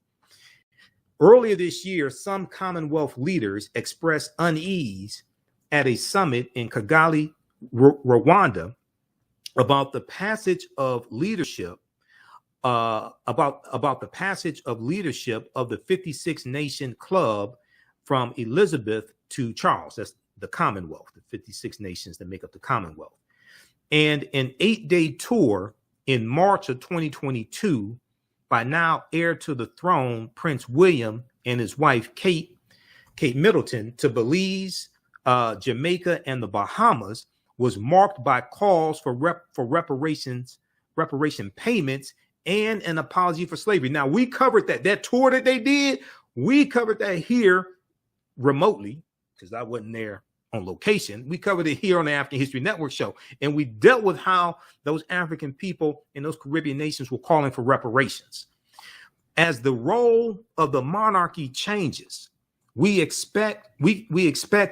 Earlier this year, some Commonwealth leaders expressed unease at a summit in Kigali, Rwanda, about the passage of leadership, of the 56 nation club from Elizabeth to Charles. That's the Commonwealth, the 56 nations that make up the Commonwealth. And an 8-day tour in March of 2022 by now heir to the throne, Prince William, and his wife, Kate Middleton, to Belize, Jamaica, and the Bahamas, was marked by calls for reparation payments and an apology for slavery. Now, we covered that tour that they did. We covered that here remotely because I wasn't there on location. We covered it here on the African History Network show, and we dealt with how those African people in those Caribbean nations were calling for reparations. As the role of the monarchy changes, we expect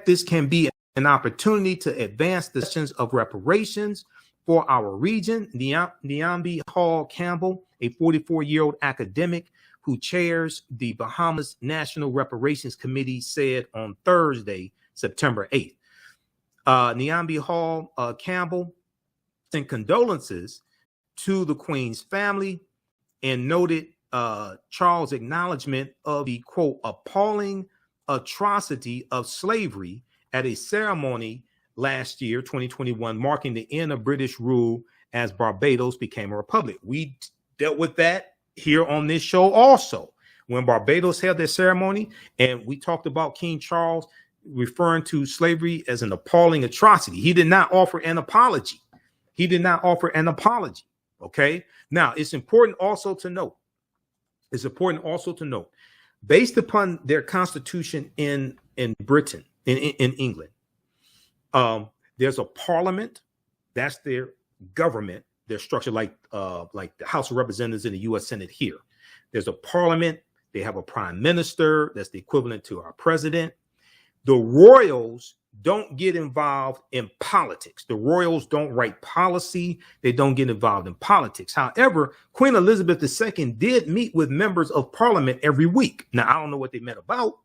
this can be an opportunity to advance the questions of reparations for our region. Nyambi Hall Campbell, a 44-year-old academic who chairs the Bahamas National Reparations Committee, said on Thursday, September 8th. Nyambi Hall Campbell sent condolences to the Queen's family and noted Charles' acknowledgement of the, quote, appalling atrocity of slavery at a ceremony last year, 2021, marking the end of British rule as Barbados became a republic. We dealt with that here on this show also when Barbados held their ceremony, and we talked about King Charles referring to slavery as an appalling atrocity. He did not offer an apology. He did not offer an apology. Okay. Now, it's important also to note, based upon their constitution in Britain, in England, there's a parliament. That's their government, their structure, like the House of Representatives in the U.S. Senate here. There's a parliament. They have a prime minister. That's the equivalent to our president. The royals don't get involved in politics. The royals don't write policy. They don't get involved in politics. However, Queen Elizabeth II did meet with members of parliament every week. Now, I don't know what they met about.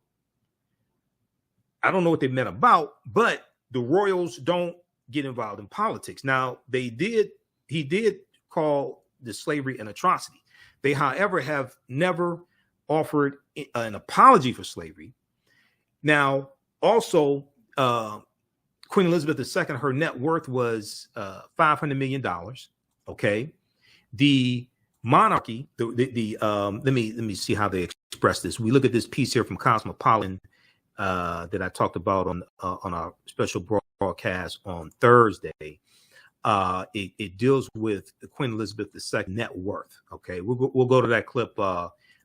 But the royals don't get involved in politics. Now, he did call the slavery an atrocity. They, however, have never offered an apology for slavery. Now, also, Queen Elizabeth II, her net worth was $500 million. Okay. The monarchy, let me see how they express this. We look at this piece here from Cosmopolitan that I talked about on our special broadcast on Thursday. It deals with the Queen Elizabeth II net worth. Okay, we'll go to that clip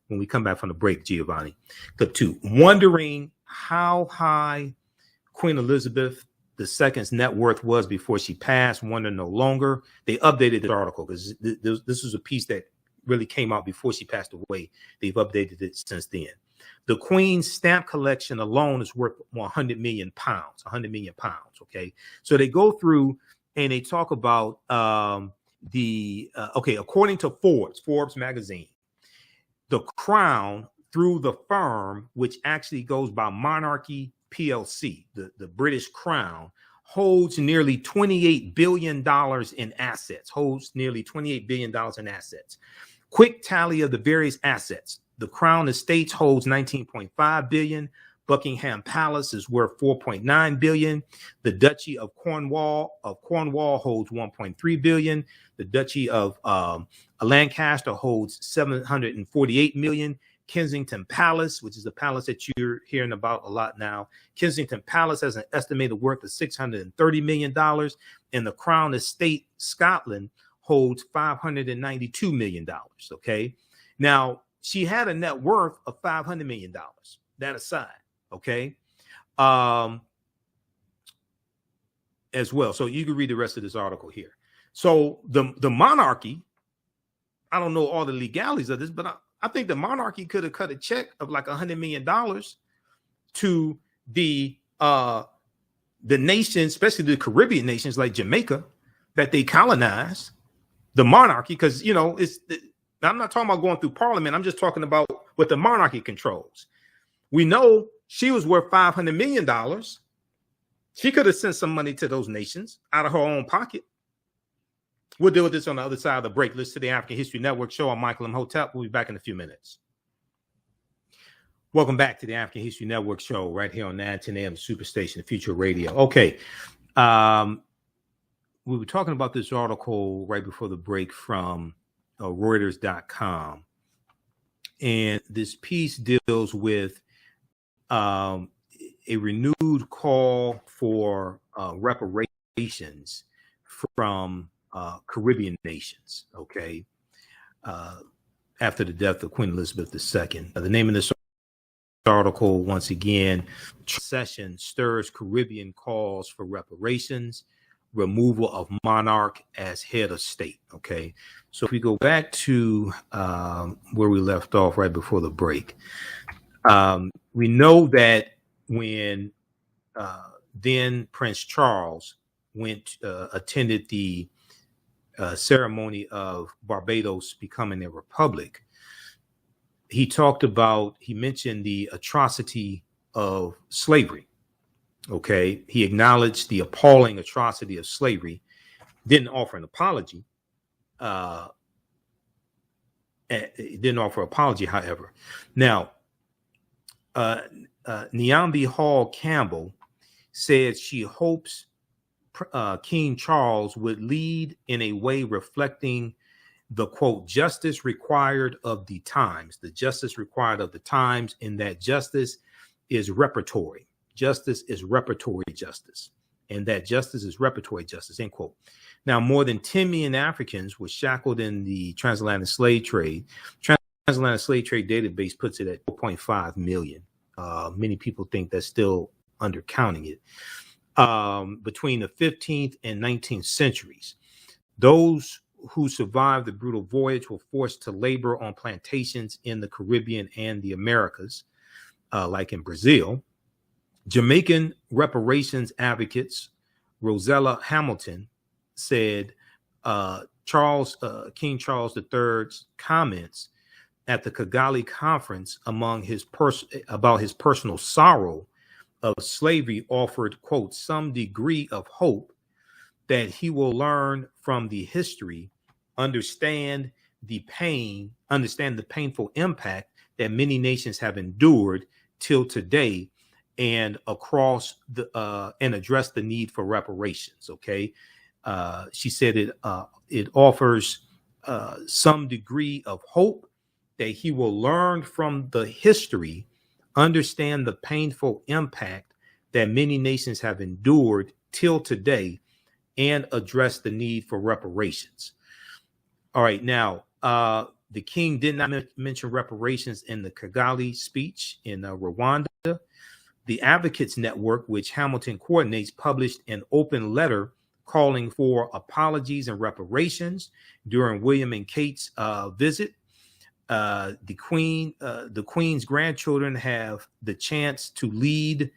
when we come back from the break, Giovanni. Clip 2. Wondering how high Queen Elizabeth II's net worth was before she passed. Wonder no longer. They updated the article because this was a piece that really came out before she passed away. They've updated it since then. The Queen's stamp collection alone is worth 100 million pounds. 100 million pounds. Okay, so they go through and they talk about according to Forbes magazine, the Crown, through the firm, which actually goes by Monarchy PLC, the British Crown, holds nearly $28 billion in assets. Quick tally of the various assets. The Crown Estates holds 19.5 billion. Buckingham Palace is worth 4.9 billion. The Duchy of Cornwall holds 1.3 billion. The Duchy of Lancaster holds 748 million. Kensington Palace, which is a palace that you're hearing about a lot now. Kensington Palace has an estimated worth of $630 million. And the Crown Estate Scotland holds $592 million. Okay. Now, she had a net worth of $500 million. That aside. Okay. As well. So you can read the rest of this article here. So the monarchy, I don't know all the legalities of this, but I think the monarchy could have cut a check of like $100 million to the nations, especially the Caribbean nations like Jamaica, that they colonized. The monarchy, because I'm not talking about going through parliament. I'm just talking about what the monarchy controls. We know she was worth $500 million. She could have sent some money to those nations out of her own pocket. We'll deal with this on the other side of the break. Listen to the African History Network show. I'm Michael Imhotep. We'll be back in a few minutes. Welcome back to the African History Network show right here on 910 AM Superstation, Future Radio. Okay. We were talking about this article right before the break from Reuters.com. And this piece deals with a renewed call for reparations from Caribbean nations, okay, after the death of Queen Elizabeth II. The name of this article, once again, session stirs Caribbean calls for reparations, removal of monarch as head of state, okay? So if we go back to where we left off right before the break, we know that when then Prince Charles attended the ceremony of Barbados becoming a republic, he mentioned the atrocity of slavery. Okay. He acknowledged the appalling atrocity of slavery, didn't offer an apology. However. Now, Nyambi Hall Campbell said she hopes King Charles would lead in a way reflecting the, quote, justice required of the times, in that justice is reparatory. justice is reparatory justice, and that justice is reparatory justice, end quote. Now, more than 10 million Africans were shackled in the transatlantic slave trade. Transatlantic slave trade database puts it at 4.5 million. Many people think that's still undercounting it. Between the 15th and 19th centuries, those who survived the brutal voyage were forced to labor on plantations in the Caribbean and the Americas, like in Brazil. Jamaican reparations advocates Rosella Hamilton said King Charles III's comments at the Kigali conference about his personal sorrow of slavery offered, quote, some degree of hope that he will learn from the history, understand the painful impact that many nations have endured till today, and address the need for reparations. Okay, she said it offers some degree of hope that he will learn from the history, understand the painful impact that many nations have endured till today, and address the need for reparations. All right, now, the king did not mention reparations in the Kigali speech in Rwanda. The Advocates Network, which Hamilton coordinates, published an open letter calling for apologies and reparations during William and Kate's visit. The Queen's grandchildren have the chance to lead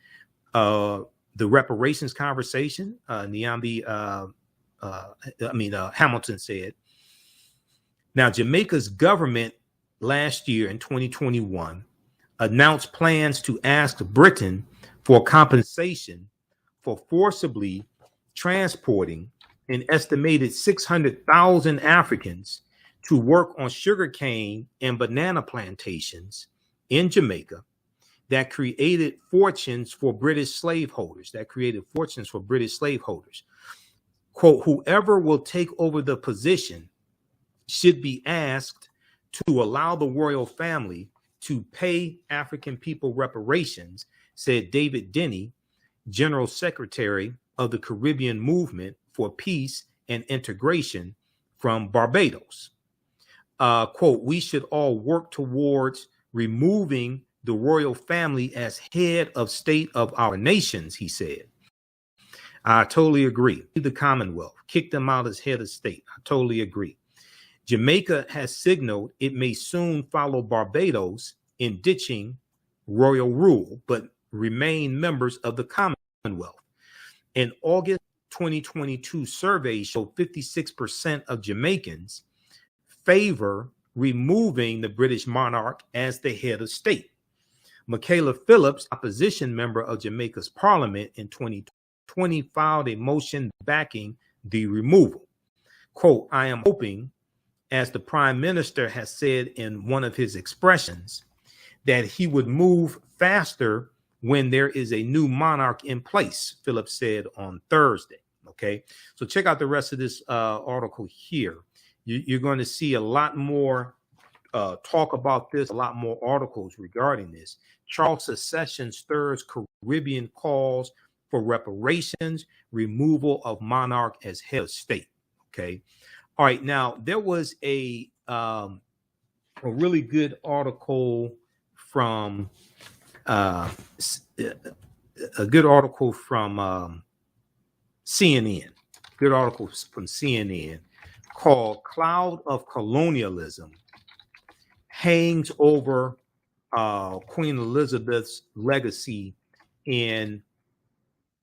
the reparations conversation. Hamilton said. Now, Jamaica's government last year in 2021 announced plans to ask Britain for compensation for forcibly transporting an estimated 600,000 Africans to work on sugarcane and banana plantations in Jamaica that created fortunes for British slaveholders. Quote, whoever will take over the position should be asked to allow the royal family to pay African people reparations, said David Denny, General Secretary of the Caribbean Movement for Peace and Integration from Barbados. Quote, we should all work towards removing the royal family as head of state of our nations, he said. I totally agree. The Commonwealth, kick them out as head of state. I totally agree. Jamaica has signaled it may soon follow Barbados in ditching royal rule, but remain members of the Commonwealth. An August 2022 survey showed 56% of Jamaicans favor removing the British monarch as the head of state. Michaela Phillips, opposition member of Jamaica's parliament in 2020, filed a motion backing the removal. Quote, I am hoping, as the prime minister has said in one of his expressions, that he would move faster when there is a new monarch in place, Phillips said on Thursday. Okay, so check out the rest of this article here. You're going to see a lot more talk about this, a lot more articles regarding this. Charles Secession stirs Caribbean calls for reparations, removal of monarch as head of state. Okay. All right. Now, there was a really good article from CNN. Good article from CNN called "Cloud of Colonialism Hangs Over Queen Elizabeth's Legacy in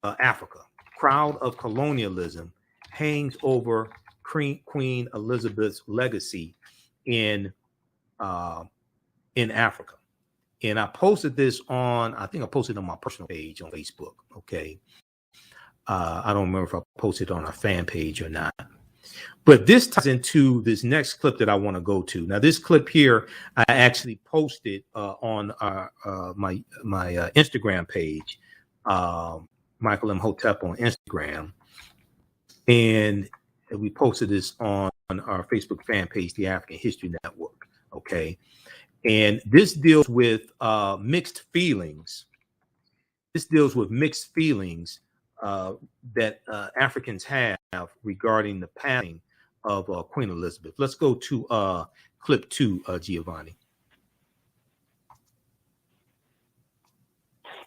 Africa." Cloud of Colonialism hangs over Queen Elizabeth's legacy in Africa. And I posted this on, I think I posted on my personal page on Facebook. Okay. I don't remember if I posted on our fan page or not. But this ties into this next clip that I want to go to. Now, this clip here, I actually posted on my Instagram page, Michael Imhotep on Instagram. And we posted this on our Facebook fan page, the African History Network. Okay. And this deals with mixed feelings this deals with mixed feelings that Africans have regarding the passing of Queen Elizabeth. Let's go to clip 2, Giovanni.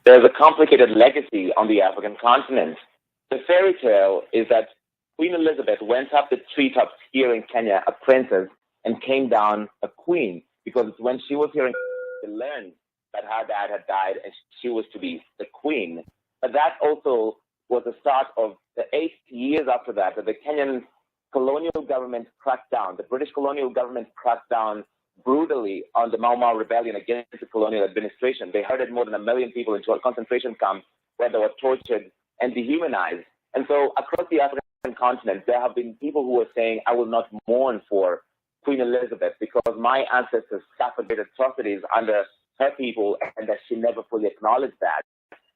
There's a complicated legacy on the African continent. The fairy tale is that Queen Elizabeth went up the treetops here in Kenya, a princess, and came down a queen, because when she was here in Kenya, she learned that her dad had died and she was to be the queen. But that also was the start of the 8 years after that the Kenyan colonial government cracked down. The British colonial government cracked down brutally on the Mau Mau rebellion against the colonial administration. They herded more than 1 million people into a concentration camp where they were tortured and dehumanized. And so across the African continent, there have been people who are saying, I will not mourn for Queen Elizabeth because my ancestors suffered great atrocities under her people and that she never fully acknowledged that.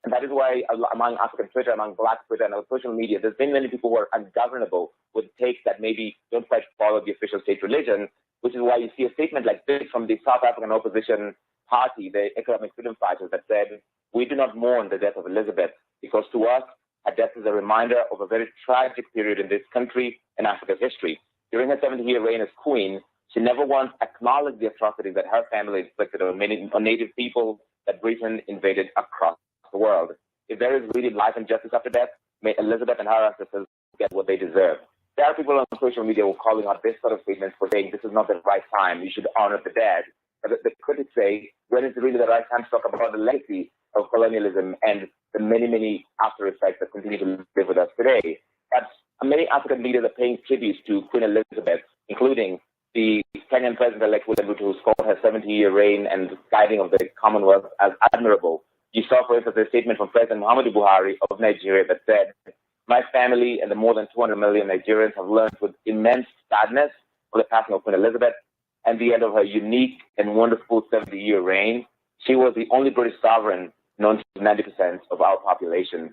And that is why among African Twitter, among Black Twitter and social media, there's been many people who are ungovernable with takes that maybe don't quite follow the official state religion, which is why you see a statement like this from the South African opposition party, the Economic Freedom Fighters, that said, we do not mourn the death of Elizabeth because to us, her death is a reminder of a very tragic period in this country and Africa's history. During her 70-year reign as queen, she never once acknowledged the atrocities that her family inflicted on native people that Britain invaded across the world. If there is really life and justice after death, may Elizabeth and her ancestors get what they deserve. There are people on social media who are calling out this sort of statements for saying this is not the right time, you should honor the dead. But the critics say, when is really the right time to talk about the legacy of colonialism and the many, many after effects that continue to live with us today? But many African leaders are paying tributes to Queen Elizabeth, including the Kenyan president-elect William Ruto, who's called her 70-year reign and guiding of the Commonwealth as admirable. You saw, for instance, a statement from President Muhammadu Buhari of Nigeria that said, my family and the more than 200 million Nigerians have learned with immense sadness of the passing of Queen Elizabeth and the end of her unique and wonderful 70-year reign. She was the only British sovereign known to 90% of our population.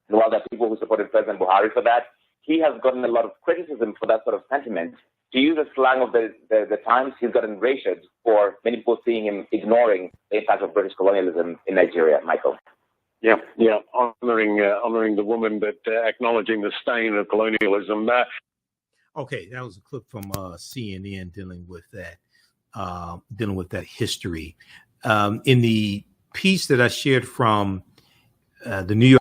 And while there are people who supported President Buhari for that, he has gotten a lot of criticism for that sort of sentiment. To use the slang of the times, he's gotten racial for many people seeing him ignoring the impact of British colonialism in Nigeria. Michael. Yeah, honoring the woman, but acknowledging the stain of colonialism. Okay, that was a clip from CNN dealing with that history. In the piece that I shared from the New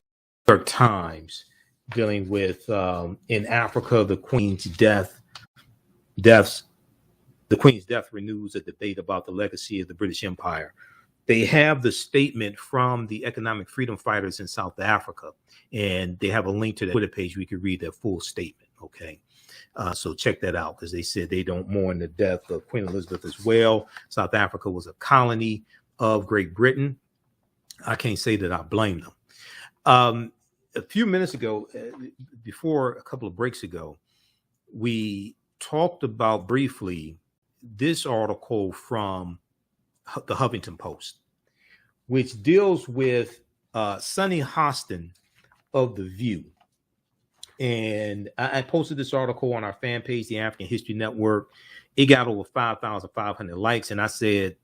York Times, dealing with in Africa, the Queen's death renews a debate about the legacy of the British Empire. They have the statement from the economic freedom fighters in South Africa, and they have a link to the Twitter page where you can read their full statement. Okay. So check that out, because they said they don't mourn the death of Queen Elizabeth as well. South Africa was a colony of Great Britain. I can't say that I blame them. A few minutes ago, before a couple of breaks ago, we talked about briefly this article from the Huffington Post, which deals with Sunny Hostin of The View. And I posted this article on our fan page, the African History Network. It got over 5,500 likes. And I said,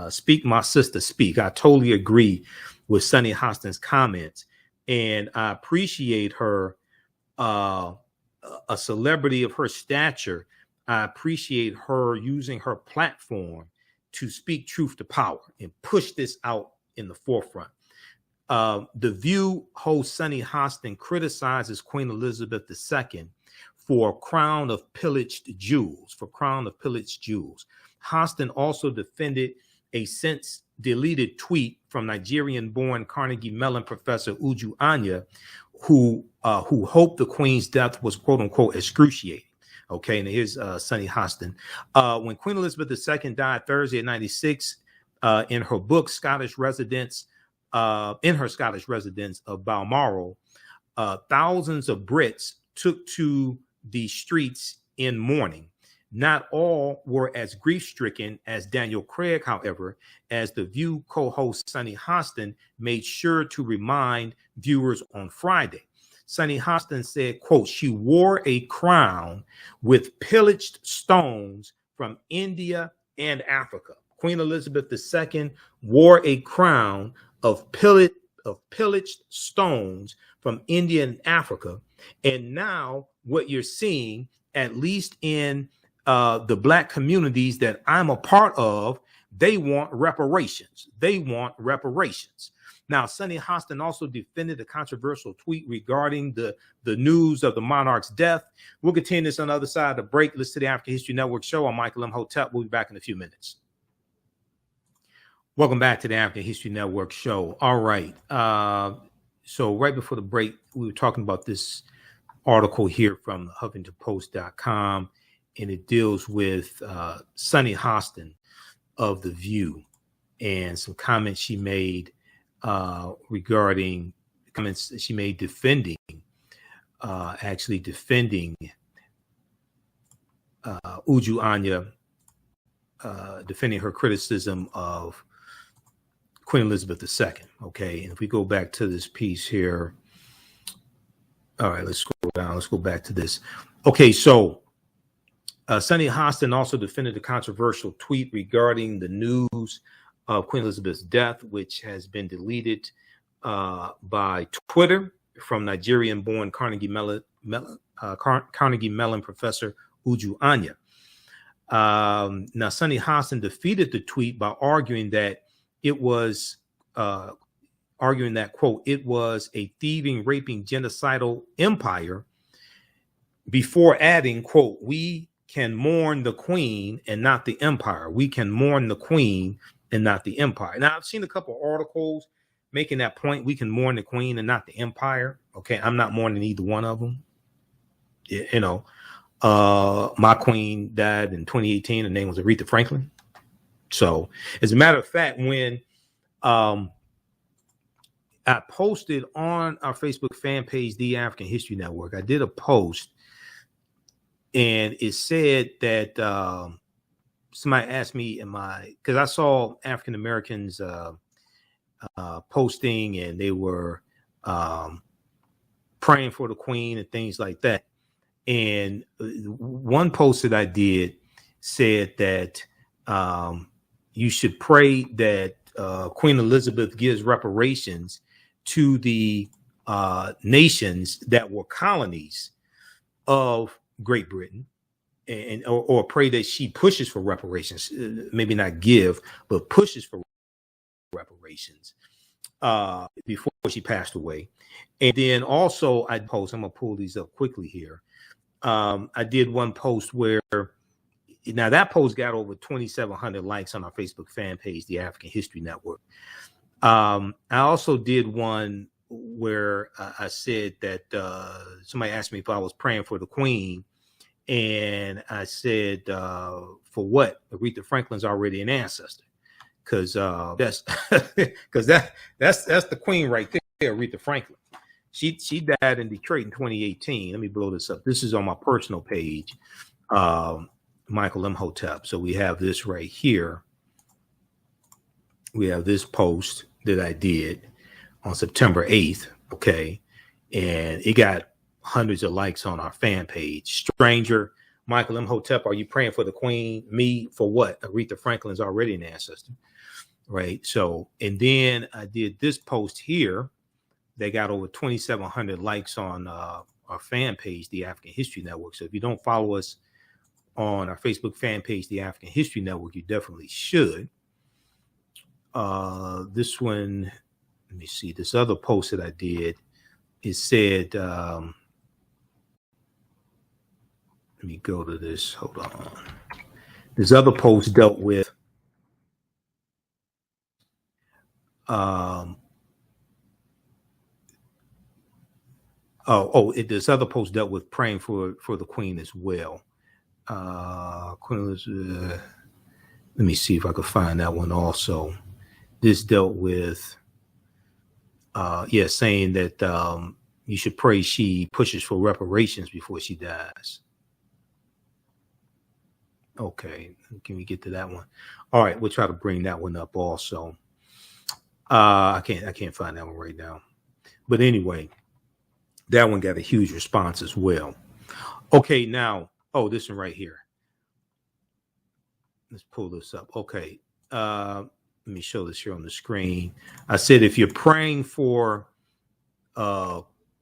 speak, my sister, speak. I totally agree with Sunny Hostin's comments. And I appreciate her, a celebrity of her stature. I appreciate her using her platform to speak truth to power and push this out in the forefront. The View host Sunny Hostin criticizes Queen Elizabeth II for crown of pillaged jewels. Hostin also defended a since deleted tweet from Nigerian-born Carnegie Mellon professor Uju Anya, who hoped the Queen's death was "quote unquote" excruciating. Okay, and here's Sunny Hostin. When Queen Elizabeth II died Thursday at 96, in her book Scottish Residents, in her Scottish residence of Balmoral, thousands of Brits took to the streets in mourning. Not all were as grief-stricken as Daniel Craig, however, as The View co-host Sunny Hostin made sure to remind viewers on Friday. Sunny Hostin said, quote, she wore a crown with pillaged stones from India and Africa. Queen Elizabeth II wore a crown of of pillaged stones from India and Africa. And now what you're seeing, at least in the Black communities that I'm a part of, they want reparations. They want reparations. Now, Sonny Hostin also defended a controversial tweet regarding the news of the monarch's death. We'll continue this on the other side of the break. Listen to the African History Network show. I'm Michael Imhotep. We'll be back in a few minutes. Welcome back to the African History Network show. All right. So right before the break, we were talking about this article here from HuffingtonPost.com, and it deals with Sonny Hostin of The View and some comments she made regarding comments she made defending Uju Anya, defending her criticism of Queen Elizabeth II. Okay, and if we go back to this piece here, all right, let's scroll down. Let's go back to this. Okay, so Sonny Hostin also defended a controversial tweet regarding the news of Queen Elizabeth's death, which has been deleted by Twitter from Nigerian-born Carnegie Mellon professor Uju Anya. Now, Sonny Hostin defeated the tweet by arguing that it was, quote, it was a thieving, raping, genocidal empire, before adding, quote, we can mourn the queen and not the empire. We can mourn the queen and not the empire. Now, I've seen a couple of articles making that point. We can mourn the queen and not the empire. Okay, I'm not mourning either one of them. You know, my queen died in 2018. Her name was Aretha Franklin. So, as a matter of fact, when I posted on our Facebook fan page, The African History Network, I did a post, and it said that somebody asked me, because I saw African Americans posting, and they were praying for the queen and things like that. And one post that I did said that you should pray that Queen Elizabeth gives reparations to the nations that were colonies of Great Britain, and or pray that she pushes for reparations, maybe not give, but pushes for reparations before she passed away. And then also I post, I'm gonna pull these up quickly here. I did one post where, now that post got over 2,700 likes on our Facebook fan page, The African History Network. I also did one where I said that somebody asked me if I was praying for the queen, and I said, for what? Aretha Franklin's already an ancestor, because that's the queen right there, Aretha Franklin. She died in Detroit in 2018. Let me blow this up. This is on my personal page, Michael Imhotep. So we have this right here. We have this post that I did on September 8th. Okay. And it got hundreds of likes on our fan page. Stranger, Michael Imhotep, are you praying for the queen? Me, for what? Aretha Franklin's already an ancestor. Right. So, and then I did this post here. They got over 2,700 likes on our fan page, The African History Network. So if you don't follow us on our Facebook fan page, The African History Network, you definitely should. This one, let me see, this other post that I did, it said, let me go to this, hold on. This other post dealt with this other post dealt with praying for the queen as well. Queen Elizabeth, let me see if I could find that one also. This dealt with, saying that you should pray she pushes for reparations before she dies. Okay, can we get to that one? All right, we'll try to bring that one up also. I can't find that one right now. But anyway, that one got a huge response as well. Okay, now, this one right here. Let's pull this up. Okay. Let let me show this here on the screen. I said, if you're praying for,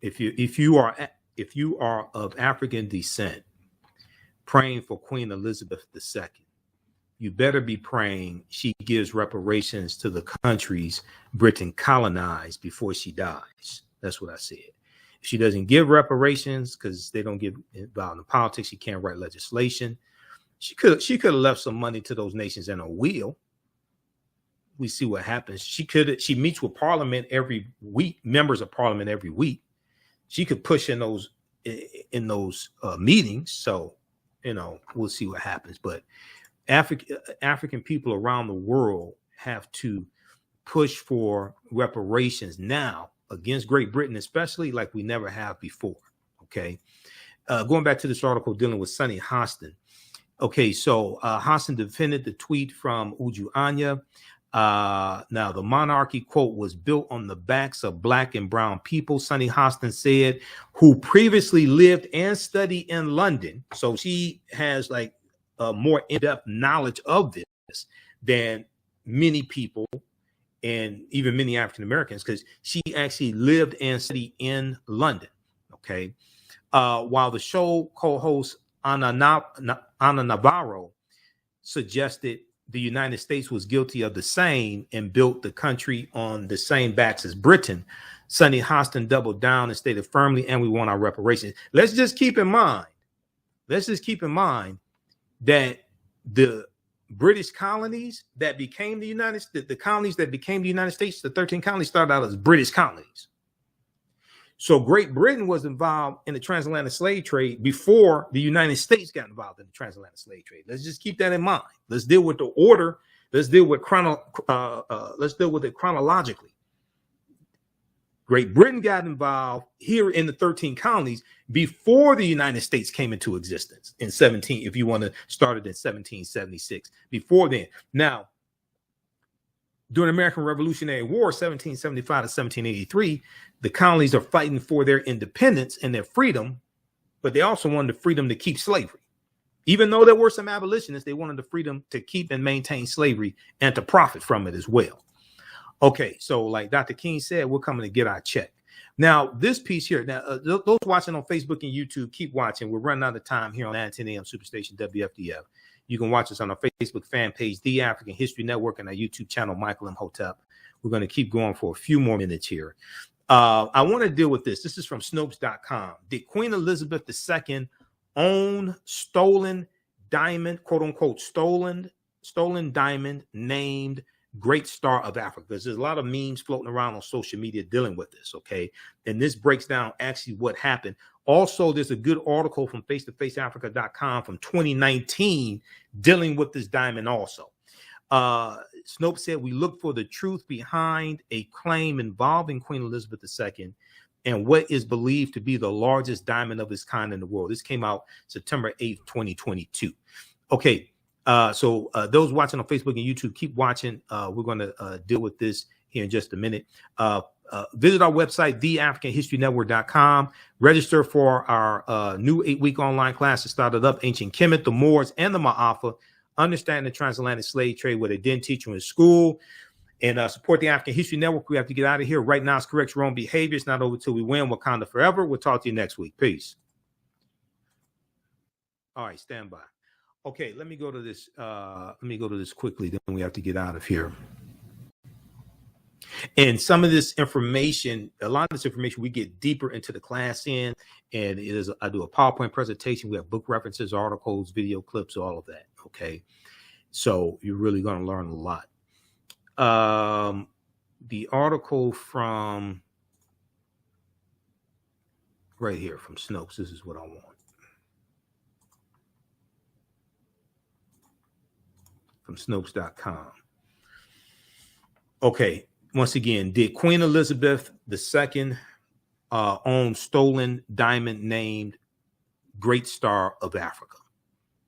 if you are of African descent, praying for Queen Elizabeth II, you better be praying she gives reparations to the countries Britain colonized before she dies. That's what I said. If she doesn't give reparations because they don't get involved in politics, she can't write legislation. She could have left some money to those nations in a will. We see what happens. She meets with Parliament every week, members of Parliament every week. She could push in those meetings. So, we'll see what happens. But African people around the world have to push for reparations now against Great Britain, especially like we never have before. Okay. Going back to this article dealing with Sonny Hostin. Okay. So Hostin defended the tweet from Uju Anya. Now, the monarchy, quote, was built on the backs of Black and brown people, Sonny Hostin said, who previously lived and studied in London. So she has like more in-depth knowledge of this than many people and even many African Americans, because she actually lived and studied in London. Okay. While the show co-host Ana Navarro suggested the United States was guilty of the same and built the country on the same backs as Britain, Sonny Hostin doubled down and stated firmly, and we want our reparations. Let's just keep in mind that the British colonies that became the United States, the colonies that became the United States, the 13 colonies started out as British colonies. So Great Britain was involved in the transatlantic slave trade before the United States got involved in the transatlantic slave trade. Let's just keep that in mind. Let's deal with the order. Let's deal with it chronologically. Great Britain got involved here in the 13 colonies before the United States came into existence in 17, if you want to start it in 1776, before then. Now, during the American Revolutionary War, 1775 to 1783, the colonies are fighting for their independence and their freedom, but they also wanted the freedom to keep slavery. Even though there were some abolitionists, they wanted the freedom to keep and maintain slavery and to profit from it as well. Okay, so like Dr. King said, we're coming to get our check. Now, this piece here, those watching on Facebook and YouTube, keep watching. We're running out of time here on 910 AM Superstation WFDF. You can watch us on our Facebook fan page, The African History Network, and our YouTube channel, Michael Imhotep. We're going to keep going for a few more minutes here. I want to deal with this. This is from Snopes.com. Did Queen Elizabeth II own stolen diamond, quote unquote, stolen diamond named Great Star of Africa? Because there's a lot of memes floating around on social media dealing with this, okay? And this breaks down actually what happened. Also, there's a good article from face-to-faceafrica.com from 2019 dealing with this diamond also. Snopes said, we look for the truth behind a claim involving Queen Elizabeth II and what is believed to be the largest diamond of its kind in the world. This came out September 8th, 2022. Okay. So those watching on Facebook and YouTube, keep watching. We're going to deal with this here in just a minute. Visit our website, TheAfricanHistoryNetwork.com. Register for our new 8-week online class that started up, Ancient Kemet, the Moors, and the Ma'afa, Understanding the Transatlantic Slave Trade, where they didn't teach you in school. And support the African History Network. We have to get out of here. Right now, it's correct your own behavior. It's not over till we win. Wakanda forever. We'll talk to you next week. Peace. All right, stand by. Okay, let me go to this. Let me go to this quickly. Then we have to get out of here. And some of this information, a lot of this information, we get deeper into the class in. And it is, I do a PowerPoint presentation. We have book references, articles, video clips, all of that. Okay, so you're really going to learn a lot. The article from right here from Snopes. This is what I want. From Snopes.com. Okay, once again, did Queen Elizabeth II own stolen diamond named Great Star of Africa?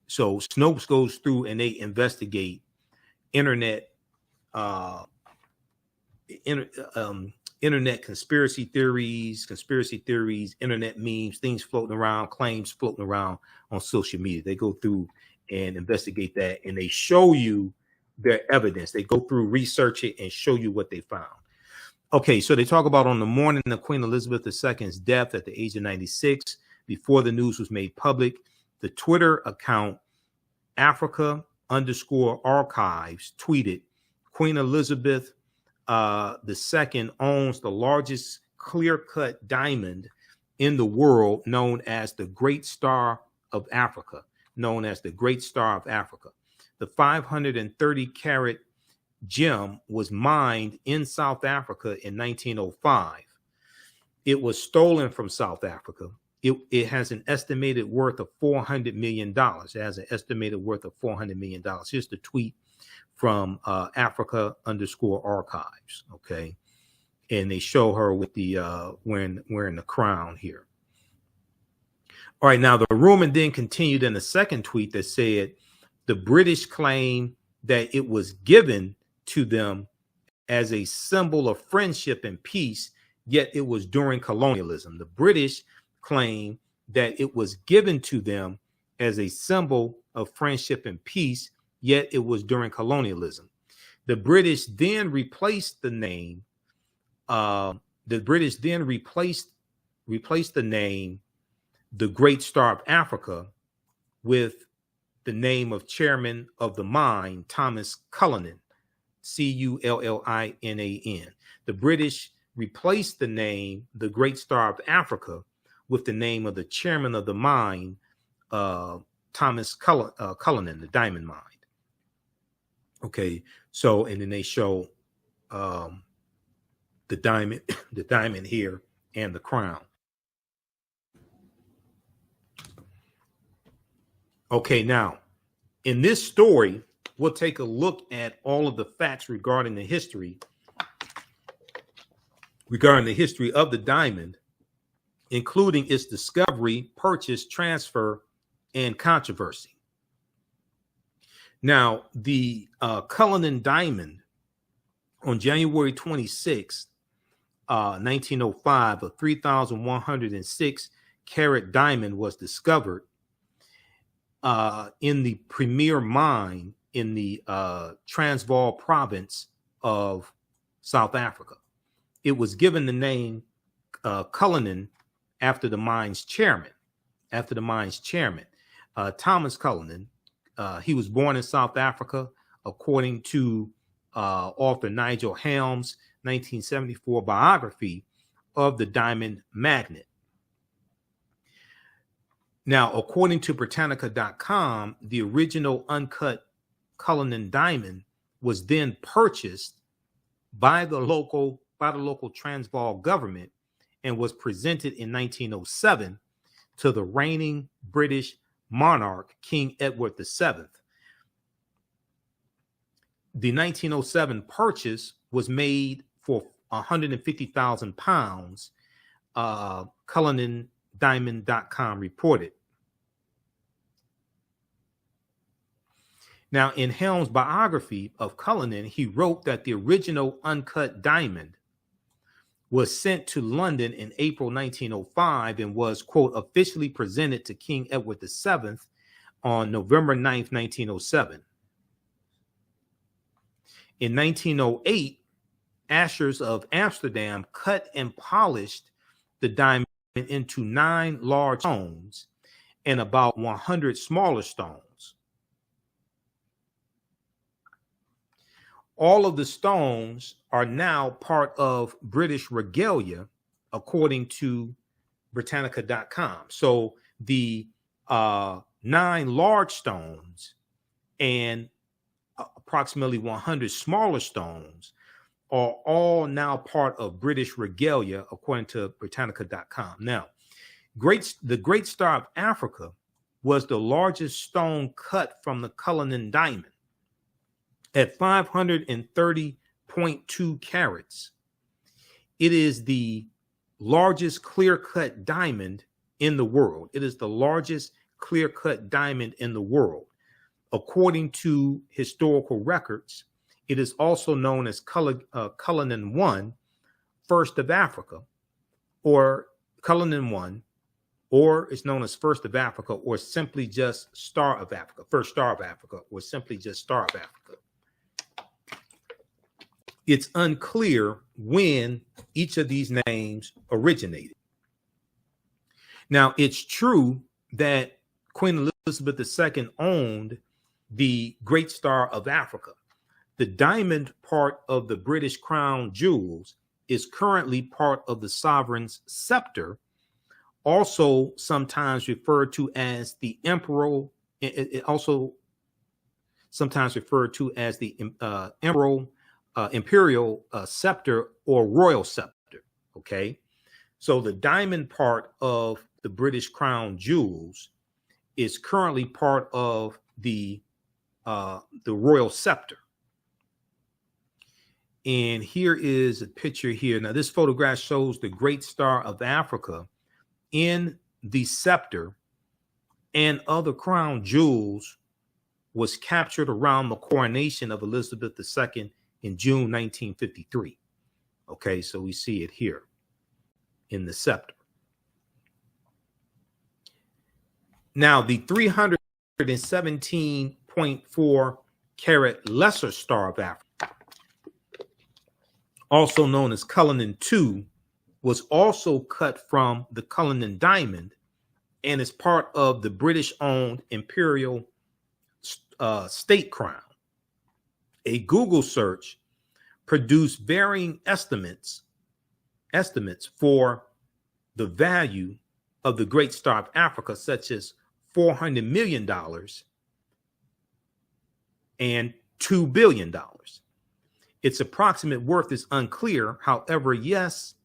So Snopes goes through and they investigate internet conspiracy theories, internet memes, things floating around, claims floating around on social media. They go through and investigate that, and they show you their evidence. They go through, research it, and show you what they found. Okay, so they talk about on the morning of Queen Elizabeth II's death at the age of 96, before the news was made public, the Twitter account Africa_archives tweeted, Queen Elizabeth II owns the largest clear-cut diamond in the world, known as the Great Star of Africa, The 530-carat gem was mined in South Africa in 1905. It was stolen from South Africa. It has an estimated worth of $400 million. Here's the tweet from Africa_archives. Okay. And they show her with the wearing the crown here. All right. Now the rumor then continued in a second tweet that said the British claim that it was given to them as a symbol of friendship and peace, yet it was during colonialism. The British claim that it was given to them as a symbol of friendship and peace, yet it was during colonialism. The British then replaced the name. Replaced the name, the Great Star of Africa, with the name of Chairman of the Mine, Thomas Cullinan, Cullinan. The British replaced the name, the Great Star of Africa, with the name of the Chairman of the Mine, Thomas Cullinan, the diamond mine. Okay, so and then they show the diamond here and the crown. Okay, now in this story, we'll take a look at all of the facts regarding the history of the diamond, including its discovery, purchase, transfer, and controversy. Now, the Cullinan diamond on January 26, 1905, a 3,106 carat diamond was discovered in the premier mine in the Transvaal province of South Africa. It was given the name Cullinan after the mine's chairman. Thomas Cullinan. He was born in South Africa, according to author Nigel Helm's 1974 biography of the diamond magnet. Now, according to Britannica.com, the original uncut Cullinan diamond was then purchased by the local Transvaal government and was presented in 1907 to the reigning British monarch, King Edward VII. The 1907 purchase was made for 150,000 pounds, CullinanDiamond.com reported. Now, in Helm's biography of Cullinan, he wrote that the original uncut diamond was sent to London in April 1905 and was, quote, officially presented to King Edward VII on November 9th, 1907. In 1908, Ashers of Amsterdam cut and polished the diamond into 9 large stones and about 100 smaller stones. All of the stones are now part of British regalia, according to Britannica.com. So the 9 large stones and approximately 100 smaller stones are all now part of British regalia, according to Britannica.com. Now, the Great Star of Africa was the largest stone cut from the Cullinan diamond. At 530.2 carats, it is the largest clear-cut diamond in the world. It is the largest clear-cut diamond in the world. According to historical records, it is also known as Cullinan I, First of Africa, or Cullinan I, or it's known as First of Africa, or simply just Star of Africa, First Star of Africa, or simply just Star of Africa. it's unclear when each of these names originated. Now, it's true that Queen Elizabeth II owned the Great Star of Africa. The diamond part of the British crown jewels is currently part of the sovereign's scepter, also sometimes referred to as the emperor. It also sometimes referred to as the imperial scepter or royal scepter. Okay, so the diamond part of the British crown jewels is currently part of the royal scepter. And here is a picture here. Now, this photograph shows the Great Star of Africa in the scepter, and other crown jewels was captured around the coronation of Elizabeth II in June 1953. Okay, so we see it here in the scepter. Now, the 317.4 carat Lesser Star of Africa, also known as Cullinan II, was also cut from the Cullinan diamond and is part of the British-owned imperial state crown. A Google search produced varying estimates for the value of the Great Star of Africa, such as $400 million and $2 billion. Its approximate worth is unclear. However, yes,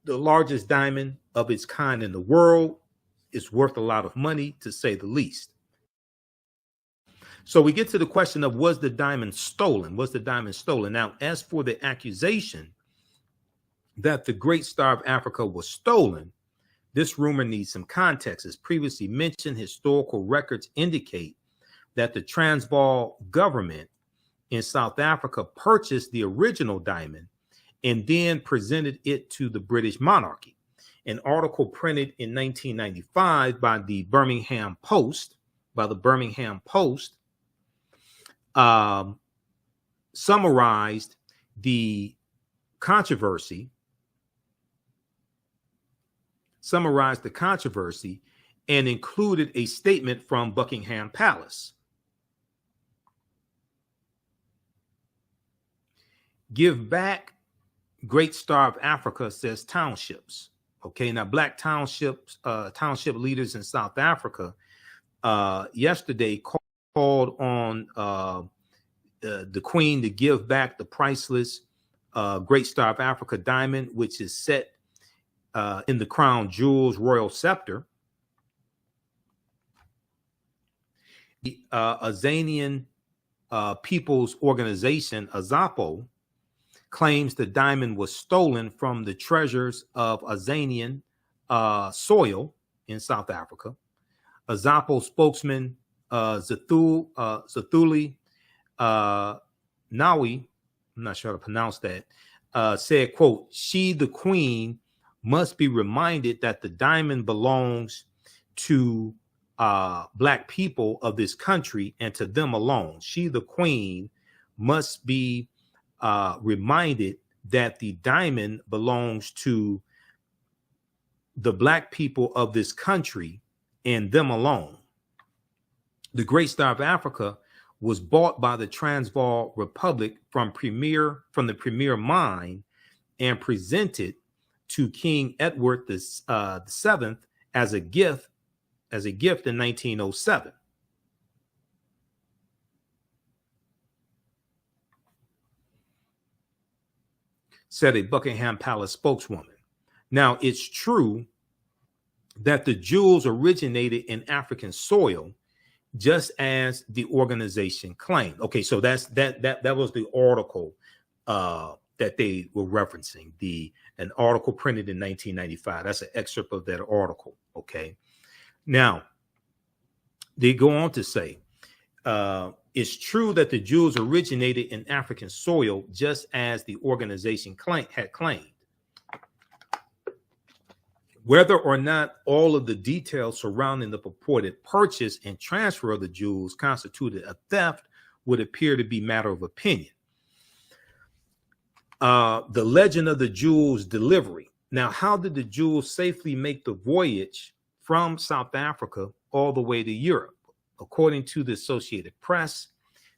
the largest diamond of its kind in the world is worth a lot of money, to say the least. So we get to the question of, was the diamond stolen? Was the diamond stolen? Now, as for the accusation that the Great Star of Africa was stolen, this rumor needs some context. As previously mentioned, historical records indicate that the Transvaal government in South Africa purchased the original diamond and then presented it to the British monarchy. An article printed in 1995 by the Birmingham Post, summarized the controversy and included a statement from Buckingham Palace. Give back Great Star of Africa, says townships. Okay, now black township leaders in South Africa yesterday called on the Queen to give back the priceless Great Star of Africa diamond, which is set in the crown jewels royal scepter. The Azanian People's Organization, AZAPO, claims the diamond was stolen from the treasures of Azanian soil in South Africa. AZAPO spokesman Zathuli Nawi, I'm not sure how to pronounce that, said, quote, "She, the Queen, must be reminded that the diamond belongs to Black people of this country and to them alone. She, the Queen, must be reminded that the diamond belongs to the Black people of this country and them alone." The Great Star of Africa was bought by the Transvaal Republic from the premier mine and presented to King Edward VII as a gift in 1907. Said a Buckingham Palace spokeswoman. Now, it's true that the jewels originated in African soil, just as the organization claimed. Okay, so that was the article that they were referencing, an article printed in 1995. That's an excerpt of that article. Okay, now they go on to say, it's true that the jewels originated in African soil, just as the organization had claimed. Whether or not all of the details surrounding the purported purchase and transfer of the jewels constituted a theft would appear to be matter of opinion. The legend of the jewels delivery. Now, how did the jewels safely make the voyage from South Africa all the way to Europe? According to the Associated Press,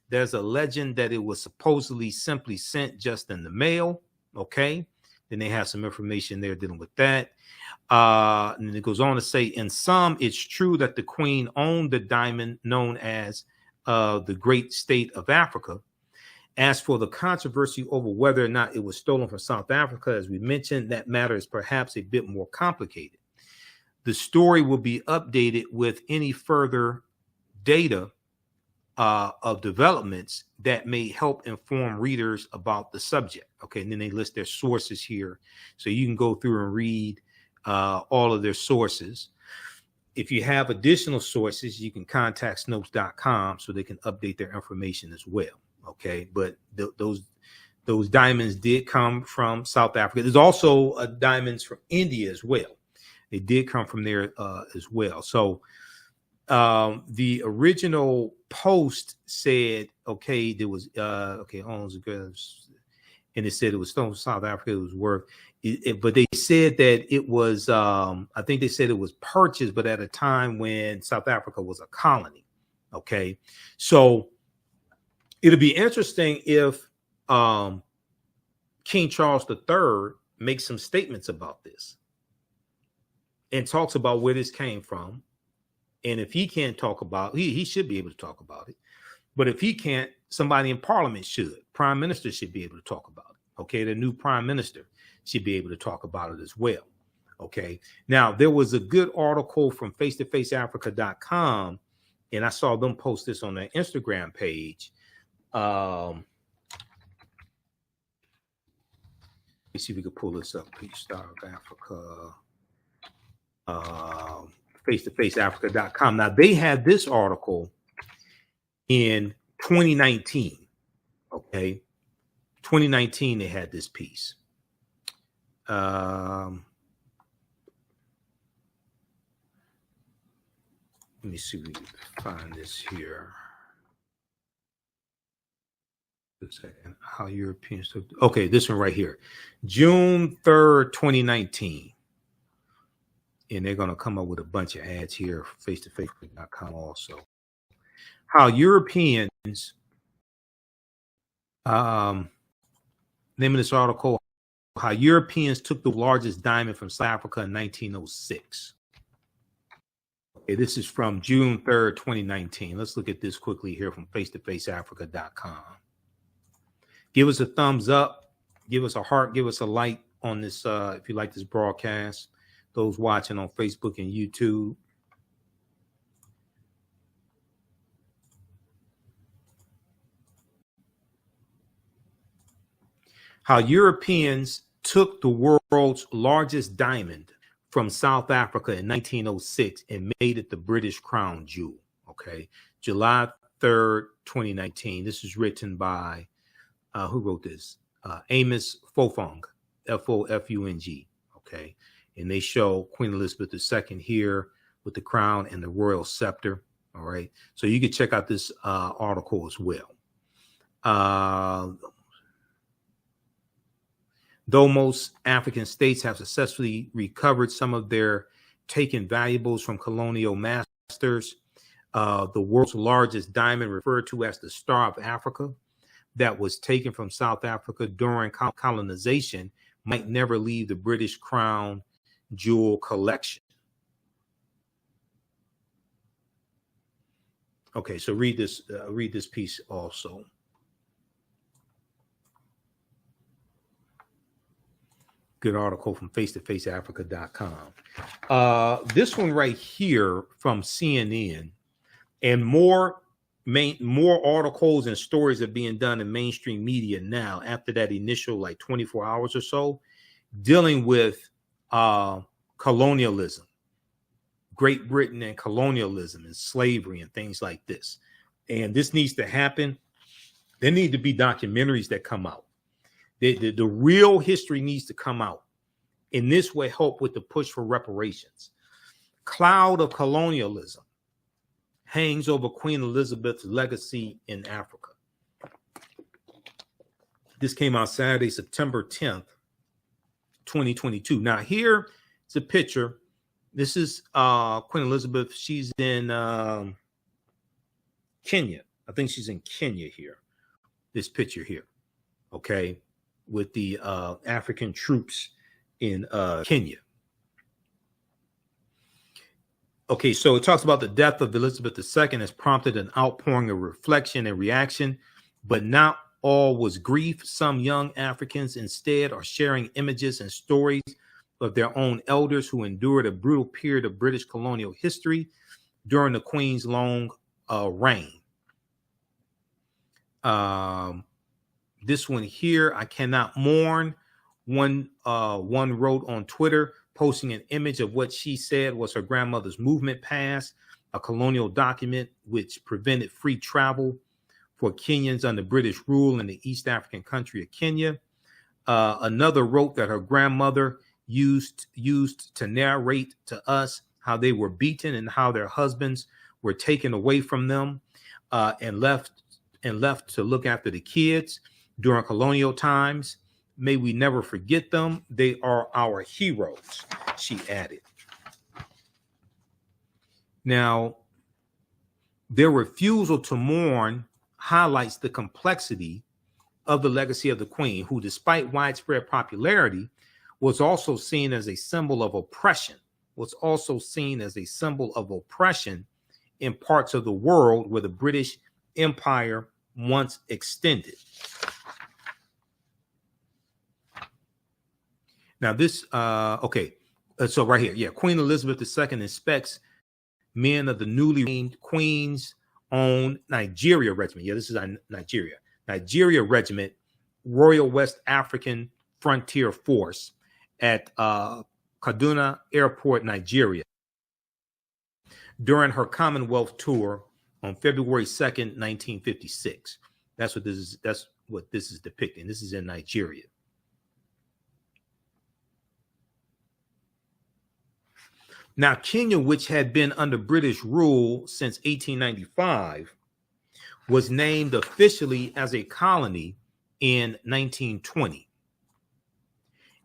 there's a legend that it was supposedly simply sent just in the mail. Okay. Then they have some information there dealing with that. And then it goes on to say, in some, it's true that the Queen owned the diamond known as the Great State of Africa. As for the controversy over whether or not it was stolen from South Africa, as we mentioned, that matter is perhaps a bit more complicated. The story will be updated with any further data of developments that may help inform readers about the subject. Okay, and then they list their sources here. So you can go through and read all of their sources. If you have additional sources, you can contact Snopes.com so they can update their information as well. Okay, but those diamonds did come from South Africa. There's also diamonds from India as well. They did come from there as well. So the original post said, okay, there was okay, owns and it said it was stolen from South Africa. It was worth it, but they said that it was I think they said it was purchased, but at a time when South Africa was a colony. Okay, so it'll be interesting if King Charles III makes some statements about this and talks about where this came from. And if he can't talk about, he should be able to talk about it. But if he can't, somebody in Parliament should. Prime Minister should be able to talk about it. Okay, the new Prime Minister should be able to talk about it as well. Okay, now there was a good article from face-to-faceafrica.com, and I saw them post this on their Instagram page. Let me see if we can pull this up. Please, Star of Africa, face-to-faceafrica.com. Now they had this article in 2019. Okay, 2019 they had this piece. Let me see if we can find this here. A second. How Europeans took. Okay, this one right here, June 3rd, 2019. And they're going to come up with a bunch of ads here, face-to-face.com also. How Europeans, name of this article, how Europeans took the largest diamond from South Africa in 1906. Okay, this is from June 3rd, 2019. Let's look at this quickly here from face-to-faceafrica.com. Give us a thumbs up, give us a heart, give us a like on this if you like this broadcast. Those watching on Facebook and YouTube. How Europeans took the world's largest diamond from South Africa in 1906 and made it the British crown jewel. Okay, July 3rd, 2019. This is written by, who wrote this? Amos Fofung, F-O-F-U-N-G. Okay. And they show Queen Elizabeth II here with the crown and the royal scepter. All right. So you can check out this article as well. Though most African states have successfully recovered some of their taken valuables from colonial masters, the world's largest diamond, referred to as the Star of Africa, that was taken from South Africa during colonization, might never leave the British crown jewel collection. Okay, so read this piece also. Good article from face-to-faceafrica.com. This one right here from CNN, and more articles and stories are being done in mainstream media now after that initial like 24 hours or so, dealing with colonialism, Great Britain and colonialism and slavery and things like this. And this needs to happen. There need to be documentaries that come out. The real history needs to come out. In this way, help with the push for reparations. Cloud of Colonialism hangs over Queen Elizabeth's legacy in Africa. This came out Saturday, September 10th, 2022. Now here is a picture. This is Queen Elizabeth. She's in Kenya. I think she's in Kenya here. This picture here, okay, with the African troops in Kenya. Okay, so it talks about the death of Elizabeth II has prompted an outpouring of reflection and reaction, but not all was grief. Some young Africans instead are sharing images and stories of their own elders who endured a brutal period of British colonial history during the Queen's long reign. This one here, I cannot mourn. One wrote on Twitter, posting an image of what she said was her grandmother's movement pass, a colonial document which prevented free travel for Kenyans under British rule in the East African country of Kenya. Another wrote that her grandmother used to narrate to us how they were beaten and how their husbands were taken away from them and left to look after the kids during colonial times. May we never forget them. They are our heroes, she added. Now, their refusal to mourn highlights the complexity of the legacy of the Queen, who, despite widespread popularity, was also seen as a symbol of oppression, in parts of the world where the British Empire once extended. Now this, so right here, yeah, Queen Elizabeth II inspects men of the newly named Queen's own Nigeria Regiment. Yeah, this is Nigeria Regiment, Royal West African Frontier Force at Kaduna Airport, Nigeria, during her Commonwealth tour on February 2nd, 1956. That's what this is depicting. This is in Nigeria. Now, Kenya, which had been under British rule since 1895, was named officially as a colony in 1920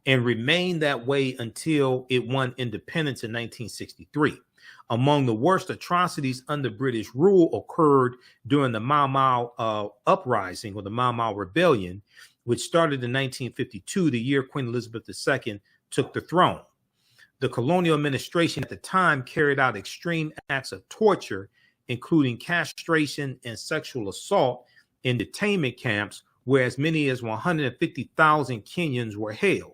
and remained that way until it won independence in 1963. Among the worst atrocities under British rule occurred during the Mau Mau uprising, or the Mau Mau rebellion, which started in 1952, the year Queen Elizabeth II took the throne. The colonial administration at the time carried out extreme acts of torture, including castration and sexual assault in detainment camps, where as many as 150,000 Kenyans were held.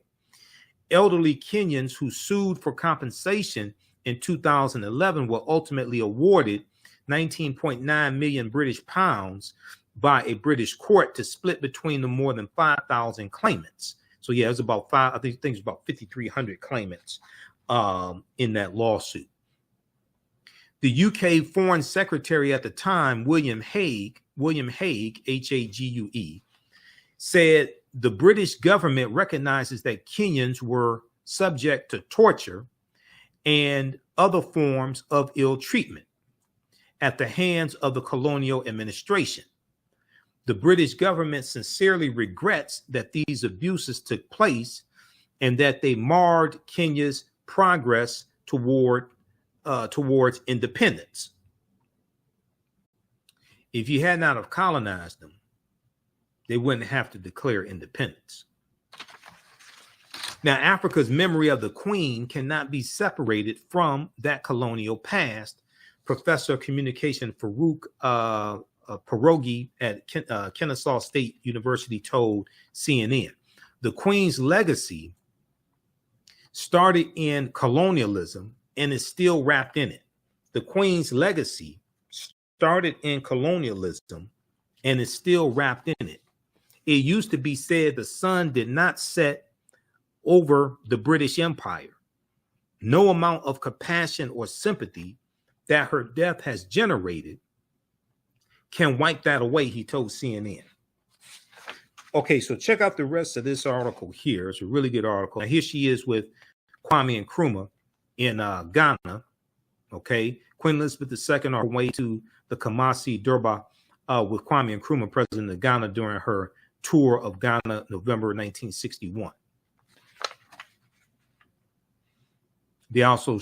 Elderly Kenyans who sued for compensation in 2011 were ultimately awarded 19.9 million British pounds by a British court to split between the more than 5,000 claimants. So yeah, it was about I think it was about 5,300 claimants in that lawsuit. The UK Foreign Secretary at the time, William Hague, Hague, said the British government recognizes that Kenyans were subject to torture and other forms of ill treatment at the hands of the colonial administration. The British government sincerely regrets that these abuses took place and that they marred Kenya's progress towards independence. If you had not have colonized them, they wouldn't have to declare independence. Now, Africa's memory of the Queen cannot be separated from that colonial past. Professor of Communication Farouk Pierogi at Kennesaw State University told CNN, the Queen's legacy started in colonialism and is still wrapped in it. The Queen's legacy started in colonialism and is still wrapped in it. It used to be said the sun did not set over the British Empire. No amount of compassion or sympathy that her death has generated can wipe that away, he told CNN. Okay, so check out the rest of this article here. It's a really good article. Now, here she is with Kwame Nkrumah in Ghana. Okay, Queen Elizabeth II on her way to the Kumasi Durbar with Kwame Nkrumah, president of Ghana, during her tour of Ghana, November 1961. They also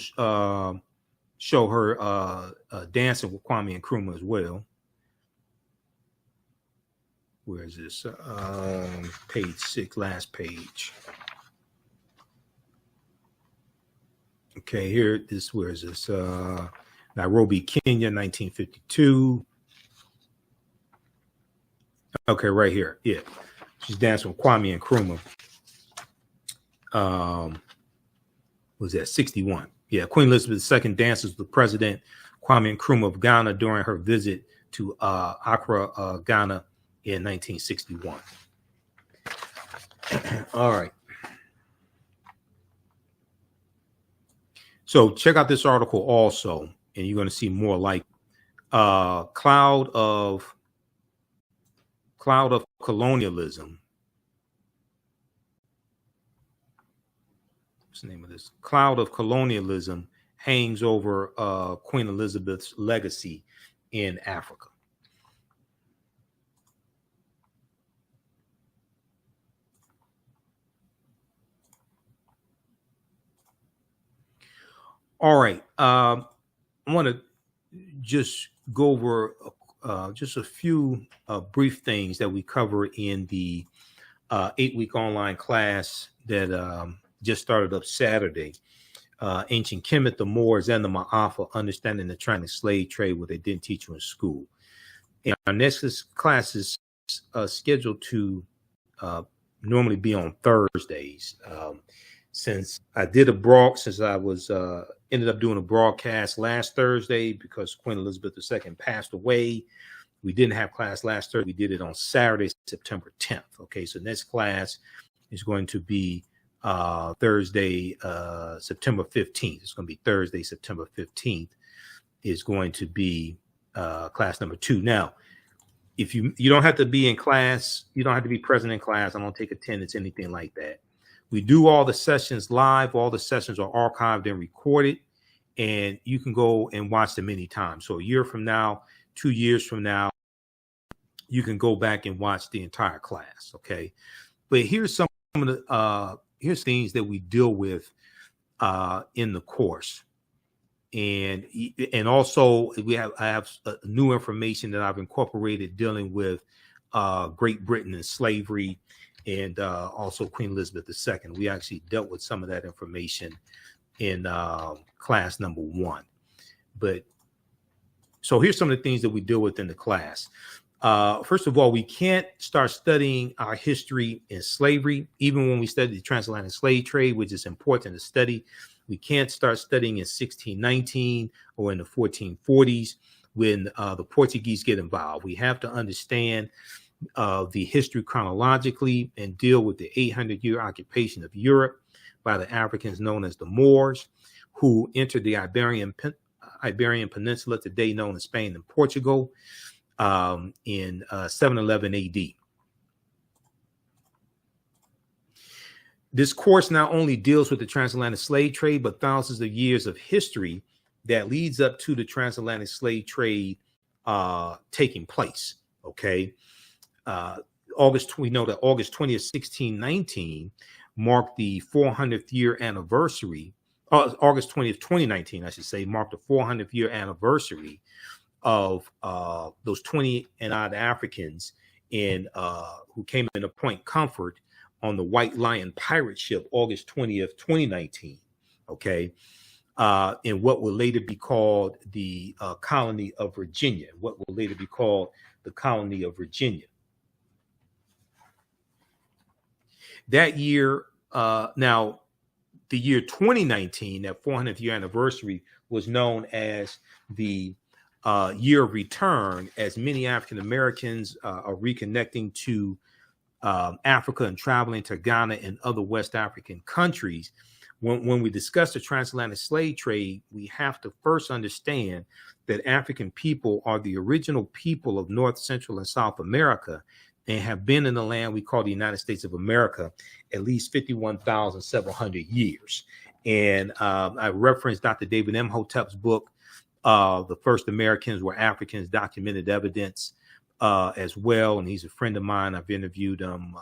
show her dancing with Kwame Nkrumah as well. Where is this? Page 6, last page. Okay, here, where is this? Nairobi, Kenya, 1952. Okay, right here. Yeah. She's dancing with Kwame Nkrumah. Was that 61? Yeah, Queen Elizabeth II dances with President Kwame Nkrumah of Ghana during her visit to Accra, Ghana in 1961. All right. So check out this article also, and you're going to see more like Cloud of Colonialism. What's the name of this? Cloud of Colonialism hangs over Queen Elizabeth's legacy in Africa. All right. I want to just go over just a few brief things that we cover in the 8-week online class that just started up Saturday. Ancient Kemet, the Moors, and the Ma'afa, Understanding the Transit Slave Trade, what they didn't teach you in school. And our next class is scheduled to normally be on Thursdays. Since I was ended up doing a broadcast last Thursday because Queen Elizabeth II passed away, we didn't have class last Thursday. We did it on Saturday, September 10th. Okay, so next class is going to be Thursday, September 15th. It's going to be Thursday, September 15th is going to be class number 2. Now, if you don't have to be in class, you don't have to be present in class. I don't take attendance, anything like that. We do all the sessions live. All the sessions are archived and recorded, and you can go and watch them anytime. So a year from now, 2 years from now, you can go back and watch the entire class. Okay, but here's some of the here's things that we deal with in the course, and also I have new information that I've incorporated dealing with Great Britain and slavery. And also Queen Elizabeth II. We actually dealt with some of that information in class number 1. But so here's some of the things that we deal with in the class. First of all, we can't start studying our history in slavery, even when we study the transatlantic slave trade, which is important to study. We can't start studying in 1619 or in the 1440s when the Portuguese get involved. We have to understand the history chronologically and deal with the 800-year occupation of Europe by the Africans known as the Moors, who entered the Iberian Peninsula, today known as Spain and Portugal, in 711 AD. This course not only deals with the transatlantic slave trade, but thousands of years of history that leads up to the transatlantic slave trade taking place. Okay. We know that August 20th, 1619 marked the 400th year anniversary. August 20th, 2019, I should say, marked the 400th year anniversary of those 20 and odd Africans who came into Point Comfort on the White Lion pirate ship, August 20th, 2019. Okay. In what will later be called the colony of Virginia, That year, now the year 2019, that 400th year anniversary, was known as the year of return, as many African Americans are reconnecting to Africa and traveling to Ghana and other West African countries. When we discuss the transatlantic slave trade, we have to first understand that African people are the original people of North, Central, and South America, and have been in the land we call the United States of America at least 51,700 years. And I referenced Dr. David Imhotep's book, The First Americans Were Africans, Documented Evidence. as well, and he's a friend of mine. I've interviewed him